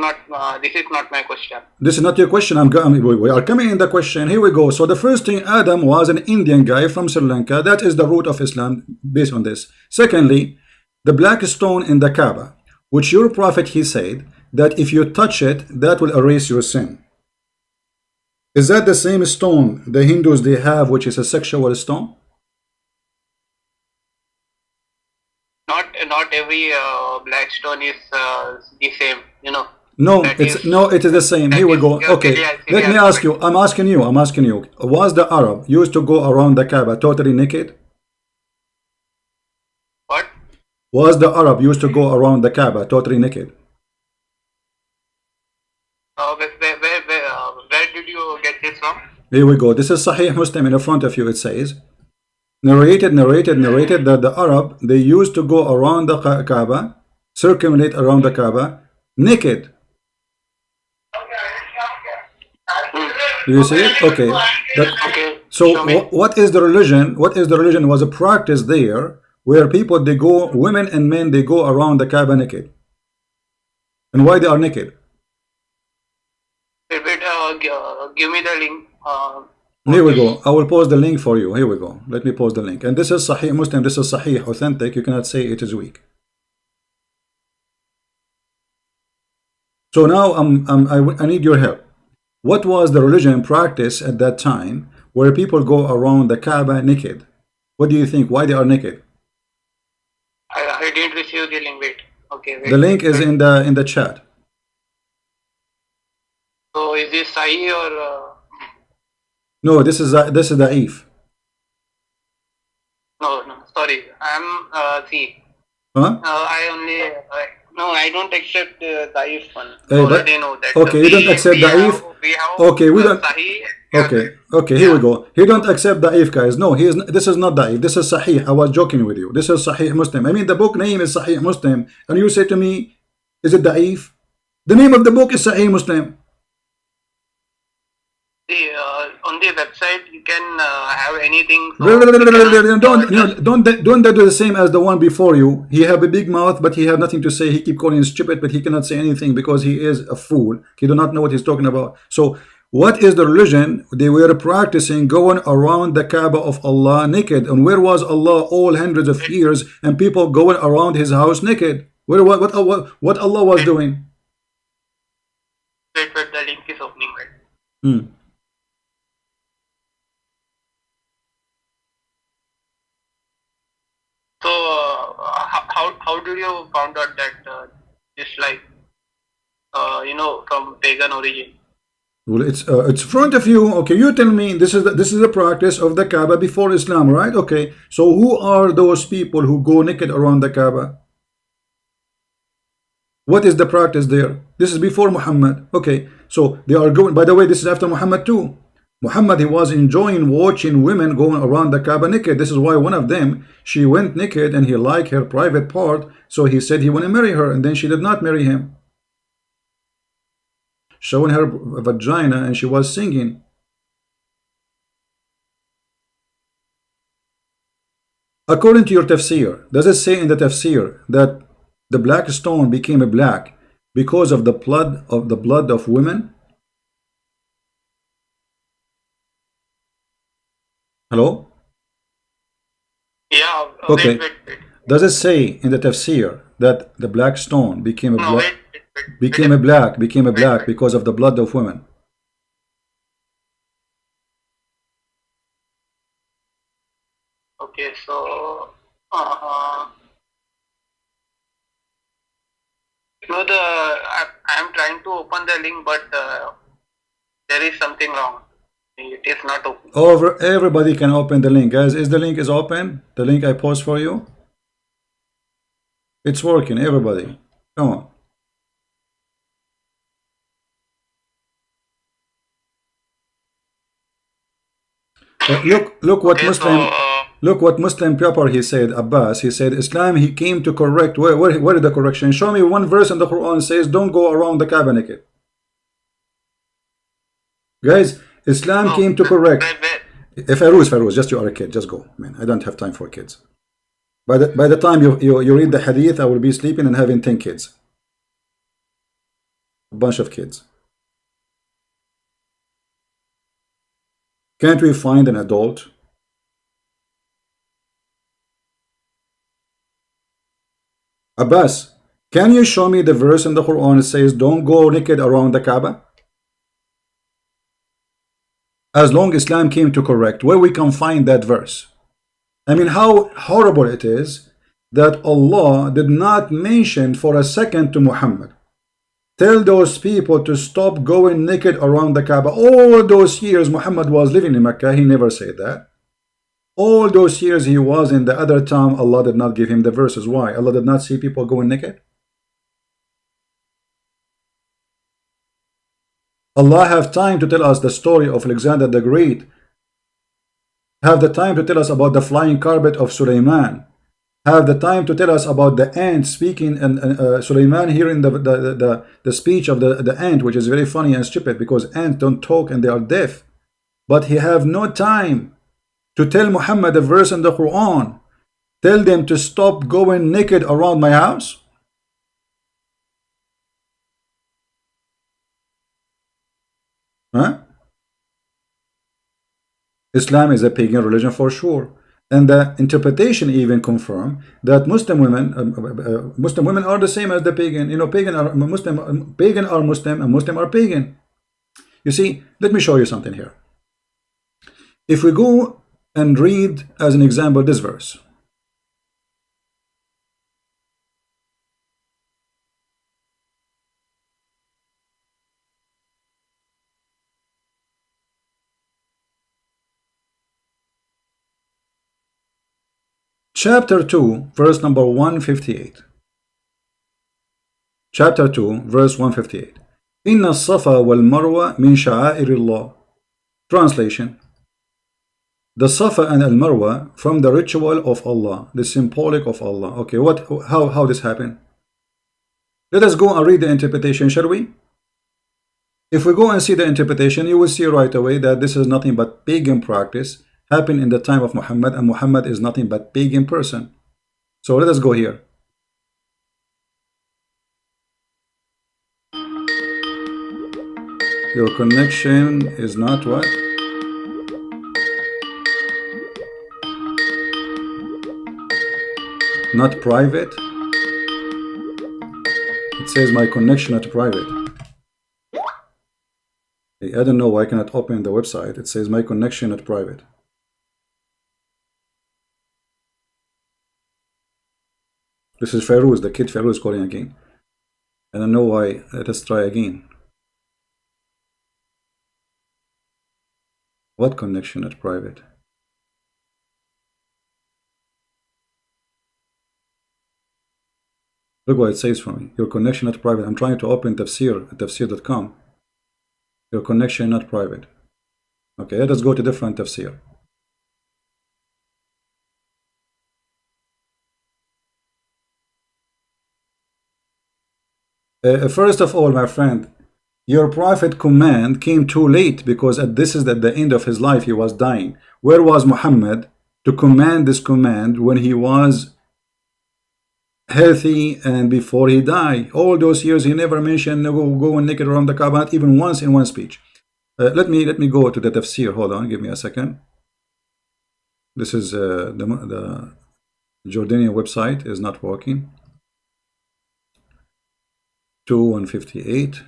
not my question. This is not your question. We are coming in the question. Here we go. So the first thing, Adam was an Indian guy from Sri Lanka. That is the root of Islam based on this. Secondly, the black stone in the Kaaba, which your prophet, he said that if you touch it, that will erase your sin. Is that the same stone the Hindus they have, which is a sexual stone? Not every black stone is the same, you know. No, it is the same. Here we go. Okay, let me ask you. I'm asking you. Was the Arab used to go around the Kaaba totally naked? What? Was the Arab used to go around the Kaaba totally naked? Where did you get this from? Here we go. This is Sahih Muslim in front of you. It says, narrated that the Arab, they used to go around the Kaaba, circumambulate around the Kaaba naked. Do you see it? Okay. So what is the religion? What is the religion? Was a practice there where people, they go, women and men, they go around the Kaaba naked. And why they are naked? Give me the link. Here we go. I will post the link for you. Here we go. Let me post the link. And this is Sahih Muslim. This is Sahih, authentic. You cannot say it is weak. So now I need your help. What was the religion practice at that time where people go around the Kaaba naked? What do you think? Why they are naked? I didn't receive the link. Wait. Okay. Wait. The link is in the chat. So is this Sahih or? No, this is Da'if. No. Sorry. I'm see. Huh? I only. No, I don't accept the Daif one. Hey, already know that. Okay, you don't accept Da'if? Okay, we don't. Sahih. Okay, here we go. He don't accept Da'if, guys. No, this is not Da'if. This is Sahih. I was joking with you. This is Sahih Muslim. I mean, the book name is Sahih Muslim. And you say to me, is it Da'if? The name of the book is Sahih Muslim. See, on the website you can have anything. Don't that do the same as the one before you. He have a big mouth, but he have nothing to say. He keep calling stupid, but he cannot say anything because he is a fool. He do not know what he's talking about. So what is the religion they were practicing, going around the Kaaba of Allah naked? And where was Allah all hundreds of years and people going around his house naked? What Allah was doing? Wait, the link is opening, right? So how do you found out that it's like from pagan origin? Well, it's front of you. Okay, you tell me this is the practice of the Kaaba before Islam, right? Okay, so who are those people who go naked around the Kaaba? What is the practice there? This is before Muhammad. Okay, so they are going. By the way, this is after Muhammad too. Muhammad, he was enjoying watching women going around the Kaaba naked. This is why one of them, she went naked and he liked her private part, so he said he want to marry her, and then she did not marry him, showing her vagina, and she was singing. According to your tafsir, does it say in the tafsir that the black stone became a black because of the blood of women? Hello? Yeah. Okay. Wait. Does it say in the tafsir that the black stone became a black? Wait. Became a black because of the blood of women? Okay, so I'm trying to open the link, but there is something wrong. It is not open. Everybody can open the link, guys. Is the link is open? The link I post for you? It's working, everybody. Come on. Look what Muslim. Look what Muslim Pepper he said. Abbas, he said Islam, he came to correct. Where is the correction? Show me one verse in the Quran says don't go around the Kaaba naked. Guys, Islam came to correct. Fairuz, just you are a kid. Just go, man. I don't have time for kids. By the time you read the hadith, I will be sleeping and having 10 kids. A bunch of kids. Can't we find an adult? Abbas, can you show me the verse in the Quran that says don't go naked around the Kaaba? As long Islam came to correct, where we can find that verse? I mean, how horrible it is that Allah did not mention for a second to Muhammad, tell those people to stop going naked around the Kaaba. All those years Muhammad was living in Mecca, he never said that. All those years he was in the other town, Allah did not give him the verses. Why? Allah did not see people going naked? Allah have time to tell us the story of Alexander the Great, have the time to tell us about the flying carpet of Sulaiman, have the time to tell us about the ant speaking, and Sulaiman hearing the speech of the ant, which is very funny and stupid because ants don't talk and they are deaf. But he have no time to tell Muhammad a verse in the Quran, tell them to stop going naked around my house. Huh? Islam is a pagan religion for sure, and the interpretation even confirm that Muslim women are the same as the pagan. You know, pagan are Muslim and Muslim are pagan. You see, let me show you something here. If we go and read as an example this verse. Chapter 2, verse number 158. Chapter 2, verse 158. Inna safa wal marwa min sha'airillah. Translation. The Safa and Al Marwa from the ritual of Allah, the symbolic of Allah. Okay, how this happened? Let us go and read the interpretation, shall we? If we go and see the interpretation, you will see right away that this is nothing but pagan practice happened in the time of Muhammad, and Muhammad is nothing but pagan person. So let us go here. Your connection is not what? Not private. It says my connection not private. I don't know why I cannot open the website. It says my connection not private. This is Feroz, the kid Feroz calling again. I don't know why. Let us try again. What connection at private? Look what it says for me. Your connection not private. I'm trying to open Tafsir at tafsir.com. Your connection not private. Okay, let us go to different Tafsir. First of all, my friend, your prophet command came too late, because this is at the end of his life. He was dying. Where was Muhammad to command this command when he was healthy and before he died? All those years he never mentioned go and naked around the Kaaba, not even once in one speech. Let me go to the tafsir. Hold on, give me a second. This is the Jordanian website is not working. 158.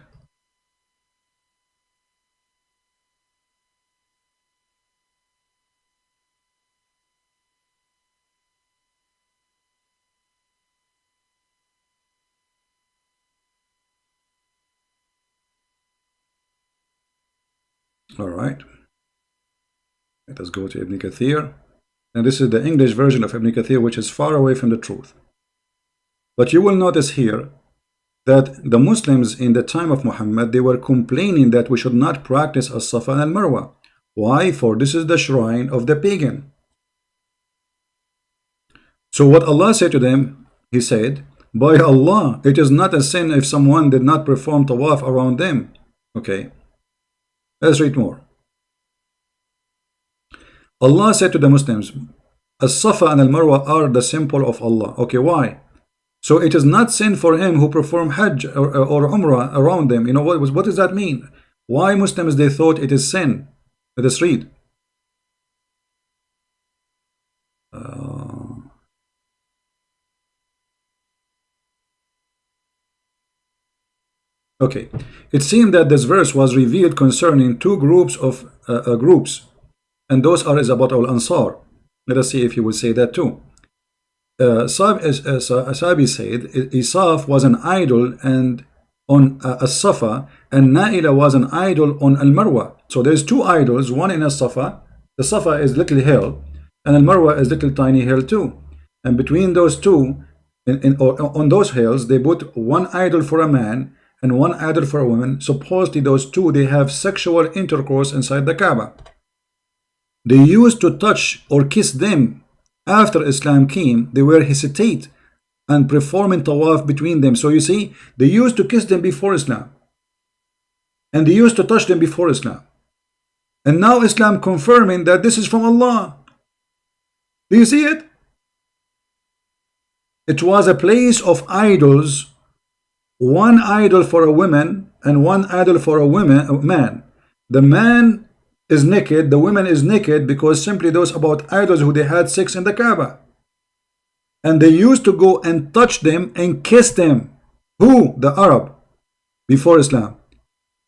All right, let us go to Ibn Kathir, and this is the English version of Ibn Kathir, which is far away from the truth. But you will notice here that the Muslims in the time of Muhammad, they were complaining that we should not practice as-Safa and al-Marwa. Why? For this is the shrine of the pagan. So what Allah said to them, He said, by Allah, it is not a sin if someone did not perform tawaf around them. Okay, let's read more. Allah said to the Muslims, as-Safa and al-Marwa are the symbol of Allah. Okay, why? So it is not sin for him who perform Hajj or Umrah around them. You know what does that mean? Why Muslims they thought it is sin? Let us read. Okay, it seemed that this verse was revealed concerning two groups of and those are about al-Ansar. Let us see if he will say that too. Sabi said Isaf was an idol and on as-Safa, and Naila was an idol on al-Marwa. So there's two idols, one in as-Safa. The Safa is little hill, and al-Marwa is little tiny hill too. And between those two, on those hills, they put one idol for a man and one idol for a woman. Supposedly those two, they have sexual intercourse inside the Kaaba. They used to touch or kiss them. After Islam came, they were hesitate and performing tawaf between them. So you see, they used to kiss them before Islam, and they used to touch them before Islam. And now Islam confirming that this is from Allah. Do you see it? It was a place of idols, one idol for a woman and one idol for a man. The man is naked, the woman is naked, because simply those about idols who they had sex in the Kaaba. And they used to go and touch them and kiss them. Who? The Arab before Islam.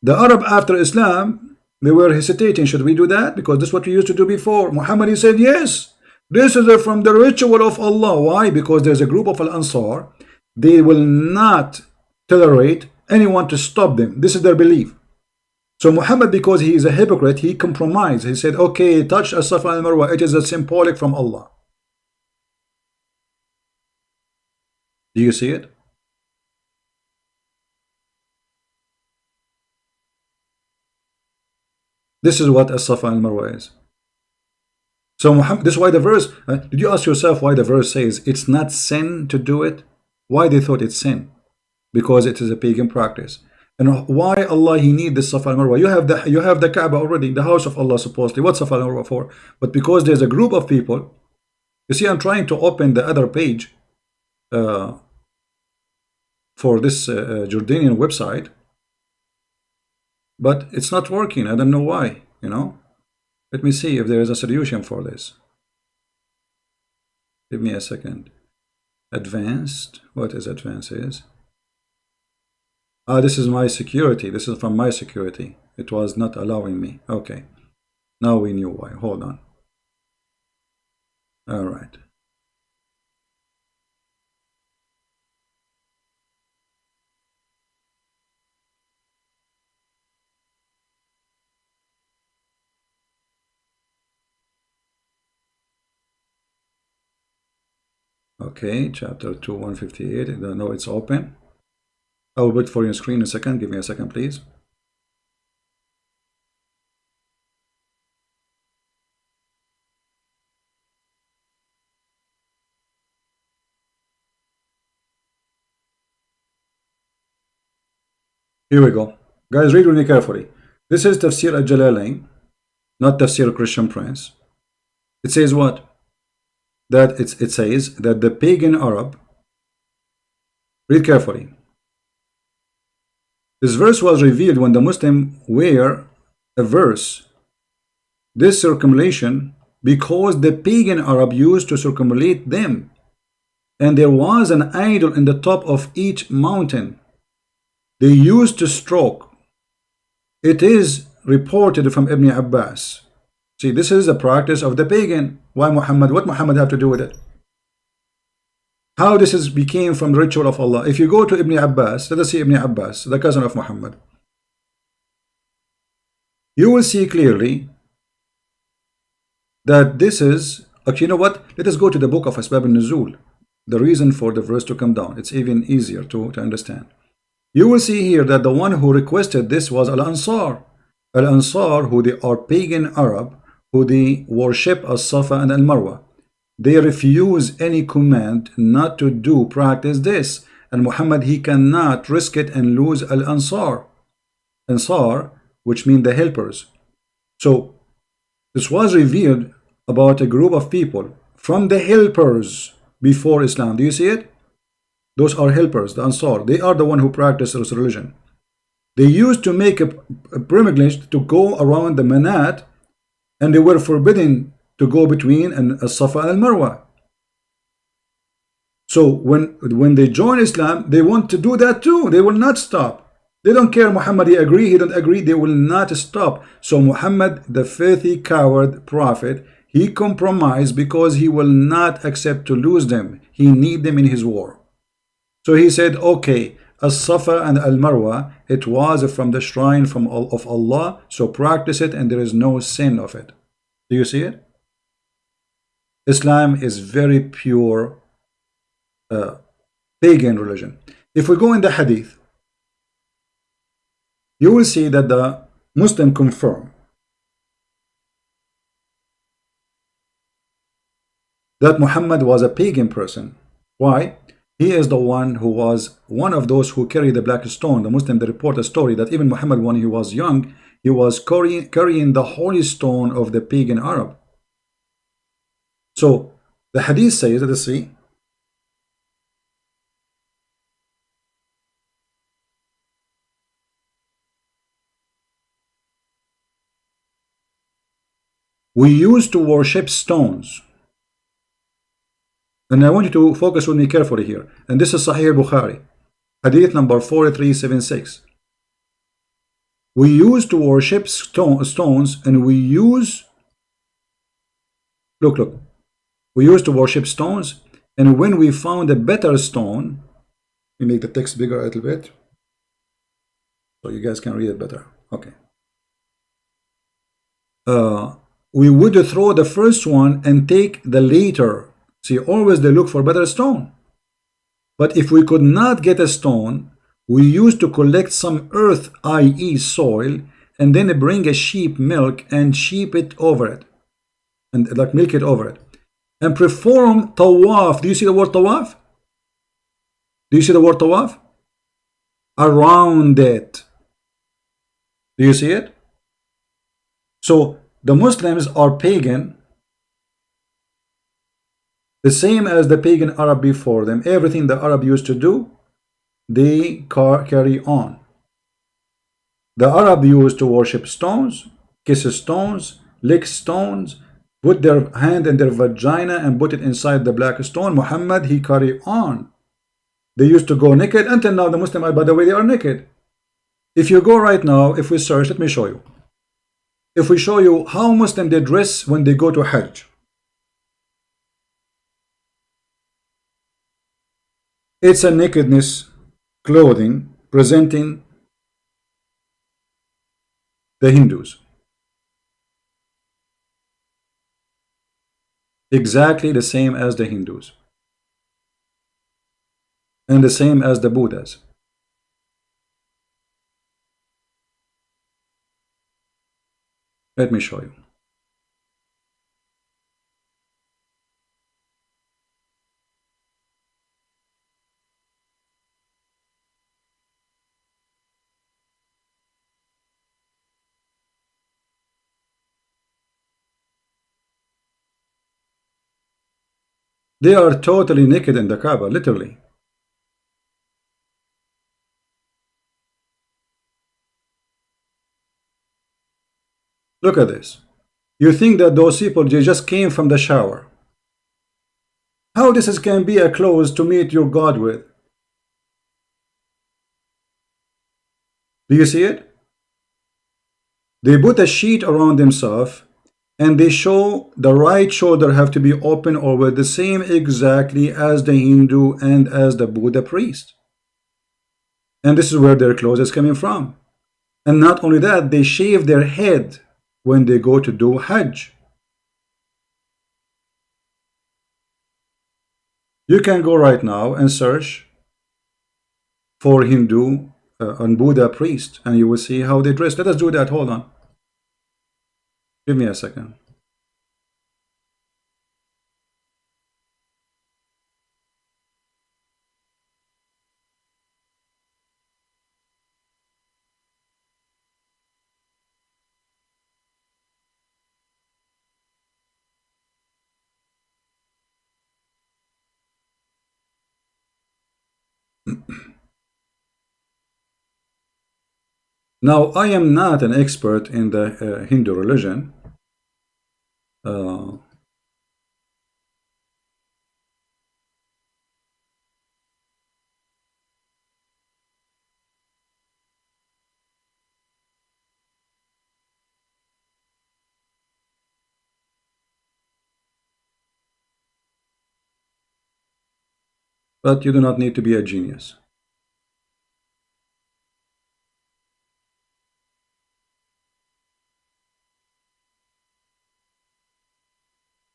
The Arab after Islam, They were hesitating. Should we do that? Because this is what we used to do before. Muhammad, he said, yes, this is from the ritual of Allah. Why? Because there's a group of Al-Ansar. They will not tolerate anyone to stop them. This is their belief. So Muhammad, because he is a hypocrite, he compromised. He said, okay, touch as-Safa and Marwa. It is a symbolic from Allah. Do you see it? This is what as-Safa and Marwa is. So Muhammad, this is why the verse, did you ask yourself why the verse says it's not sin to do it? Why they thought it's sin? Because it is a pagan practice. And why Allah he need the Safa and Marwa? You have the Kaaba already, the house of Allah supposedly. What's Safa and Marwa for? But because there's a group of people, you see, I'm trying to open the other page for this Jordanian website, but it's not working. I don't know why, you know. Let me see if there is a solution for this. Give me a second. Advanced. What is advanced is? This is my security. This is from my security. It was not allowing me. Okay. Now we knew why. Hold on. All right. Okay, chapter 2, 158. I don't know, it's open. I will wait for your screen a second. Give me a second, please. Here we go. Guys, read with me carefully. This is Tafsir al-Jalalain, not Tafsir Christian Prince. It says what? That it says that the pagan Arab, read carefully. This verse was revealed when the Muslim wear a verse. This circumambulation because the pagan Arab used to circumambulate them, and there was an idol in the top of each mountain. They used to stroke. It is reported from Ibn Abbas. See, this is a practice of the pagan. Why Muhammad? What Muhammad have to do with it? How this is became from the ritual of Allah? If you go to Ibn Abbas, let us see Ibn Abbas, the cousin of Muhammad. You will see clearly that this is, actually, you know what? Let us go to the book of Asbab al-Nuzul, the reason for the verse to come down. It's even easier to understand. You will see here that the one who requested this was Al-Ansar. Al-Ansar, who they are pagan Arab, who they worship as Safa and Al-Marwa. They refuse any command not to do, practice this. And Muhammad, he cannot risk it and lose Al-Ansar. Ansar, which mean the helpers. So, this was revealed about a group of people from the helpers before Islam. Do you see it? Those are helpers, the Ansar. They are the one who practice this religion. They used to make a pilgrimage to go around the Manat, and they were forbidden to go between As-Safa and Al-Marwa. So when they join Islam, they want to do that too. They will not stop. They don't care Muhammad, he agree, he don't agree, they will not stop. So Muhammad, the filthy coward prophet, he compromised because he will not accept to lose them. He need them in his war. So he said, okay, As-Safa and Al-Marwa, it was from the shrine of Allah, so practice it and there is no sin of it. Do you see it? Islam is very pure pagan religion. If we go in the hadith, you will see that the Muslim confirm that Muhammad was a pagan person. Why? He is the one who was one of those who carried the black stone. The Muslim, they report a story that even Muhammad, when he was young, he was carrying the holy stone of the pagan Arab. So the hadith says, let us see. We used to worship stones. And I want you to focus with me carefully here. And this is Sahih Bukhari, hadith number 4376. We used to worship stones, and we use, look, we used to worship stones, and when we found a better stone, we make the text bigger a little bit so you guys can read it better. Okay. We would throw the first one and take the later. See, always they look for better stone. But if we could not get a stone, we used to collect some earth, i.e. soil, and then bring a sheep milk and sheep it over it, and like milk it over it, and perform tawaf. Do you see the word tawaf? Do you see the word tawaf? Around it. Do you see it? So the Muslims are pagan, the same as the pagan Arab before them. Everything the Arab used to do, they carry on. The Arab used to worship stones, kiss stones, lick stones, put their hand in their vagina and put it inside the black stone. Muhammad, he carry on. They used to go naked. Until now, the Muslims, by the way, they are naked. If you go right now, if we search, let me show you. If we show you how Muslims they dress when they go to Hajj, it's a nakedness clothing presenting the Hindus. Exactly the same as the Hindus. And the same as the Buddhas. Let me show you. They are totally naked in the Kaaba, literally. Look at this. You think that those people they just came from the shower. How this can be a clothes to meet your God with? Do you see it? They put a sheet around themselves and they show the right shoulder have to be open or with the same exactly as the Hindu and as the Buddha priest. And this is where their clothes is coming from. And not only that, they shave their head when they go to do Hajj. You can go right now and search for Hindu and Buddha priest, and you will see how they dress. Let us do that. Hold on. Give me a second. Now, I am not an expert in the Hindu religion. But you do not need to be a genius.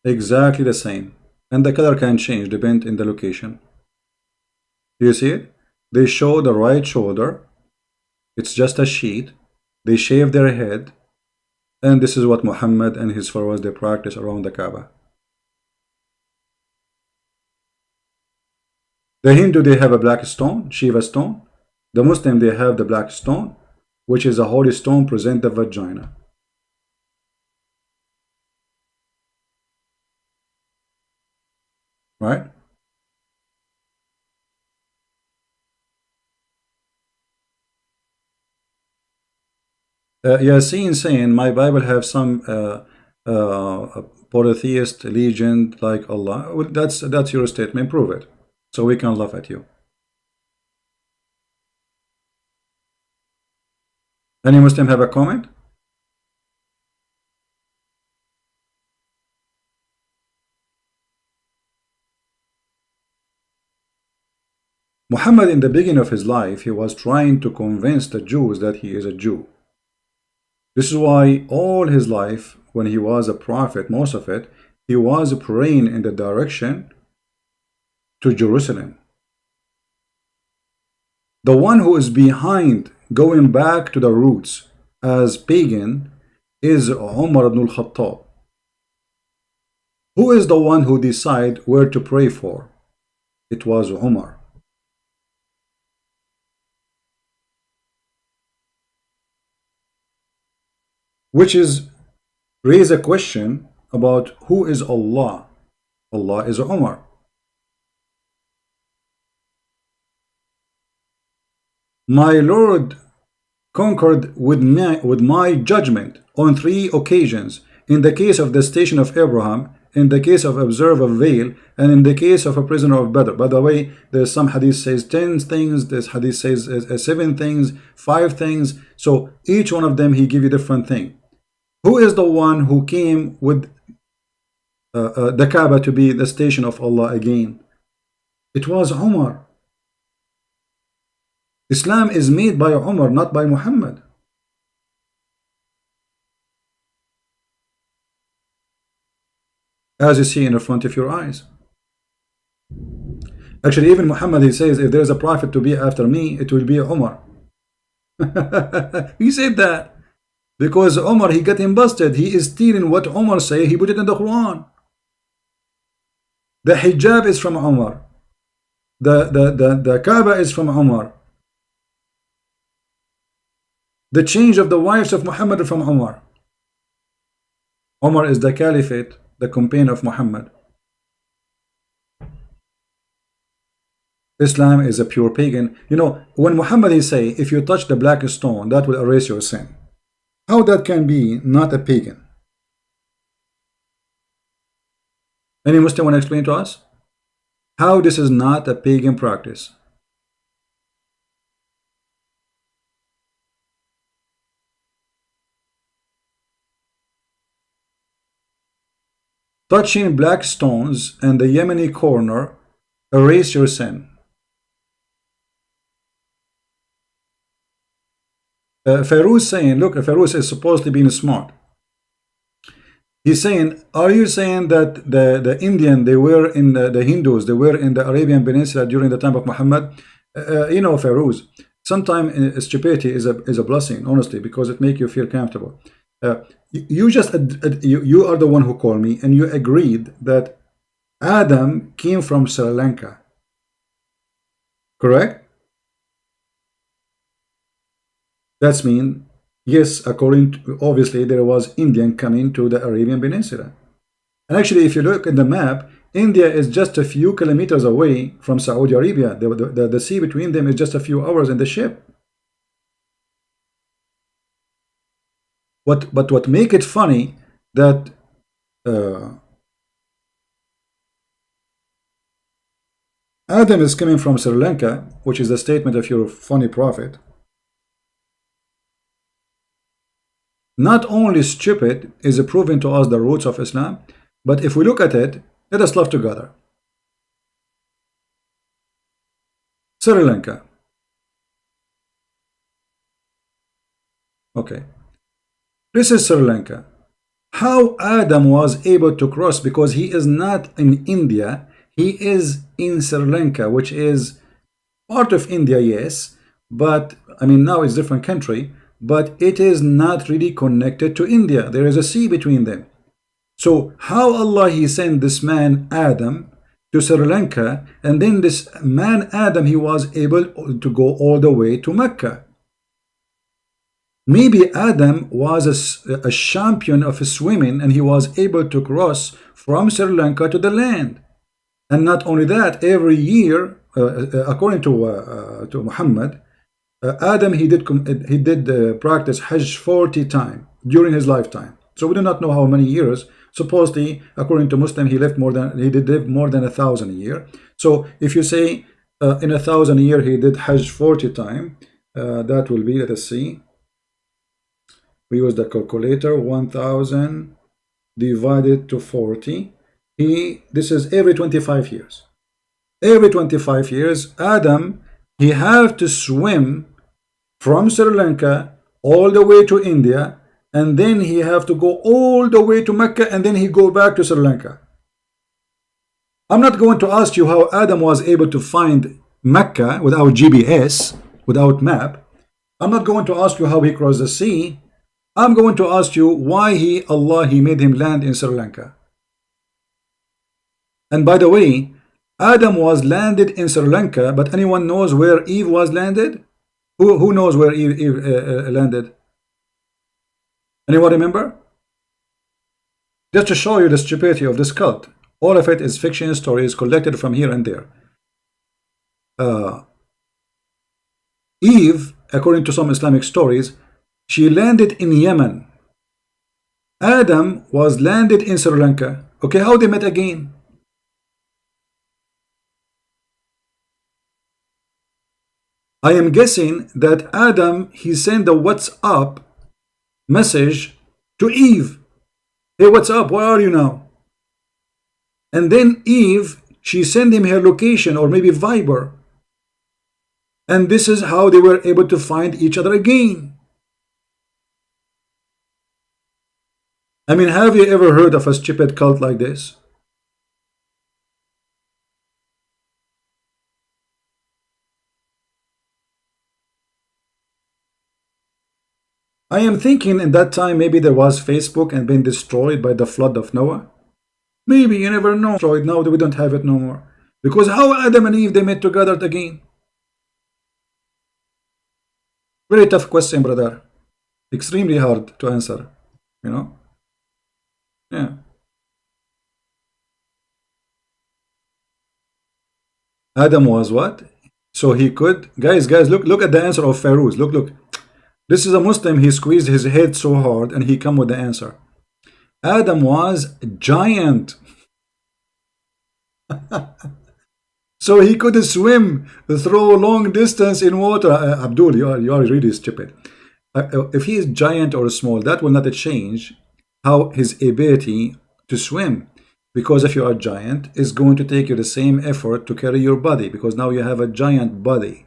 Exactly the same. And the color can change depending on the location. Do you see it? They show the right shoulder. It's just a sheet. They shave their head. And this is what Muhammad and his followers they practice around the Kaaba. The Hindu they have a black stone, Shiva stone. The Muslim they have the black stone, which is a holy stone present the vagina. Right? Yasin saying my Bible have some polytheist legend like Allah. Well, that's your statement. Prove it, so we can laugh at you. Any Muslim have a comment? Muhammad, in the beginning of his life, he was trying to convince the Jews that he is a Jew. This is why all his life, when he was a prophet, most of it, he was praying in the direction to Jerusalem. The one who is behind going back to the roots as pagan is Umar ibn al-Khattab. Who is the one who decide where to pray for? It was Umar. Which is raise a question about who is Allah. Allah is Umar. My Lord conquered with my judgment on 3 occasions, in the case of the station of Abraham, in the case of observe of veil, and in the case of a prisoner of Badr. By the way, there's some hadith says 10 things, this hadith says 7 things, 5 things. So each one of them he give you different thing. Who is the one who came with the Kaaba to be the station of Allah again? It was Umar. Islam is made by Umar, not by Muhammad. As you see in the front of your eyes. Actually, even Muhammad, he says, if there is a prophet to be after me, it will be Umar. He said that. Because Umar, he got him busted. He is stealing what Umar say. He put it in the Quran. The hijab is from Umar. The Kaaba is from Umar. The change of the wives of Muhammad from Umar. Umar is the caliphate, the companion of Muhammad. Islam is a pure pagan. You know, when Muhammad he say, if you touch the black stone, that will erase your sin. How that can be not a pagan? Any Muslim want to explain to us? How this is not a pagan practice? Touching black stones and the Yemeni corner erase your sin. Feroz saying, look, Feroz is supposedly being smart. He's saying, are you saying that the Indian, they were in the Hindus, they were in the Arabian Peninsula during the time of Muhammad? You know, Feroz, sometimes stupidity is a blessing, honestly, because it makes you feel comfortable. You are the one who called me, and you agreed that Adam came from Sri Lanka. Correct? That's mean, yes, according to, obviously there was Indian coming to the Arabian Peninsula. And actually, if you look at the map, India is just a few kilometers away from Saudi Arabia. The sea between them is just a few hours in the ship. But what make it funny that Adam is coming from Sri Lanka, which is the statement of your funny prophet. Not only stupid is proving to us the roots of Islam, but if we look at it, let us love together. Sri Lanka. Okay. This is Sri Lanka. How Adam was able to cross, because he is not in India, he is in Sri Lanka, which is part of India, yes, but I mean now it's a different country, but it is not really connected to India. There is a sea between them. So how Allah he sent this man Adam to Sri Lanka, and then this man Adam he was able to go all the way to Mecca. Maybe Adam was a champion of swimming, and he was able to cross from Sri Lanka to the land. And not only that, every year, according to Muhammad, Adam he did practice Hajj 40 times during his lifetime. So we do not know how many years. Supposedly, according to Muslim, he did live more than 1,000 a year. So if you say in 1,000 a year he did Hajj 40 times, that will be, let us see, We use the calculator. 1000 divided to 40. This is every 25 years. Every 25 years, Adam, he have to swim from Sri Lanka all the way to India, and then he have to go all the way to Mecca, and then he go back to Sri Lanka. I'm not going to ask you how Adam was able to find Mecca without GPS, without map. I'm not going to ask you how he crossed the sea. I'm going to ask you why Allah made him land in Sri Lanka. And by the way, Adam was landed in Sri Lanka, but anyone knows where Eve was landed? Who knows where Eve landed? Anyone remember? Just to show you the stupidity of this cult. All of it is fiction stories collected from here and there. Eve, according to some Islamic stories, she landed in Yemen. Adam was landed in Sri Lanka. Okay, how they met again? I am guessing that Adam, he sent a WhatsApp message to Eve. Hey, what's up? Where are you now? And then Eve, she sent him her location, or maybe Viber. And this is how they were able to find each other again. I mean, have you ever heard of a stupid cult like this? I am thinking in that time maybe there was Facebook and been destroyed by the flood of Noah. Maybe, you never know. Now we don't have it no more. Because how Adam and Eve, they met together again? Very tough question, brother. Extremely hard to answer, you know? Yeah. Adam was what? So he could, guys, look at the answer of Pharaoh. Look. This is a Muslim. He squeezed his head so hard and he come with the answer. Adam was a giant. So he could swim through long distance in water. Abdul, you are really stupid. If he is giant or small, that will not change how his ability to swim. Because if you are giant, it's going to take you the same effort to carry your body, because now you have a giant body.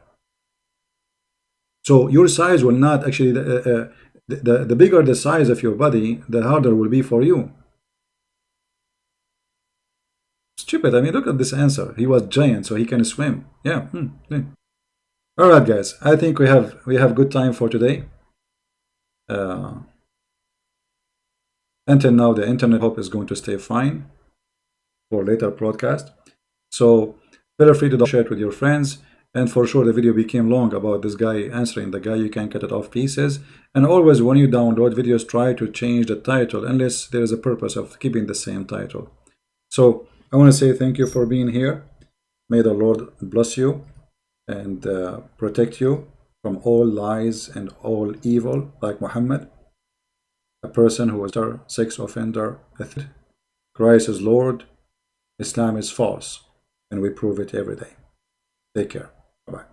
So your size will not actually, the bigger the size of your body, the harder it will be for you. Stupid. I mean, look at this answer. He was giant, so he can swim. Yeah. All right, guys. I think we have good time for today. Until now, the internet hope is going to stay fine for later broadcast. So feel free to share it with your friends. And for sure, the video became long about this guy answering the guy. You can cut it off pieces. And always when you download videos, try to change the title unless there is a purpose of keeping the same title. So I want to say thank you for being here. May the Lord bless you and protect you from all lies and all evil, like Muhammad, a person who was a sex offender. Christ is Lord, Islam is false, and we prove it every day. Take care. Bye-bye.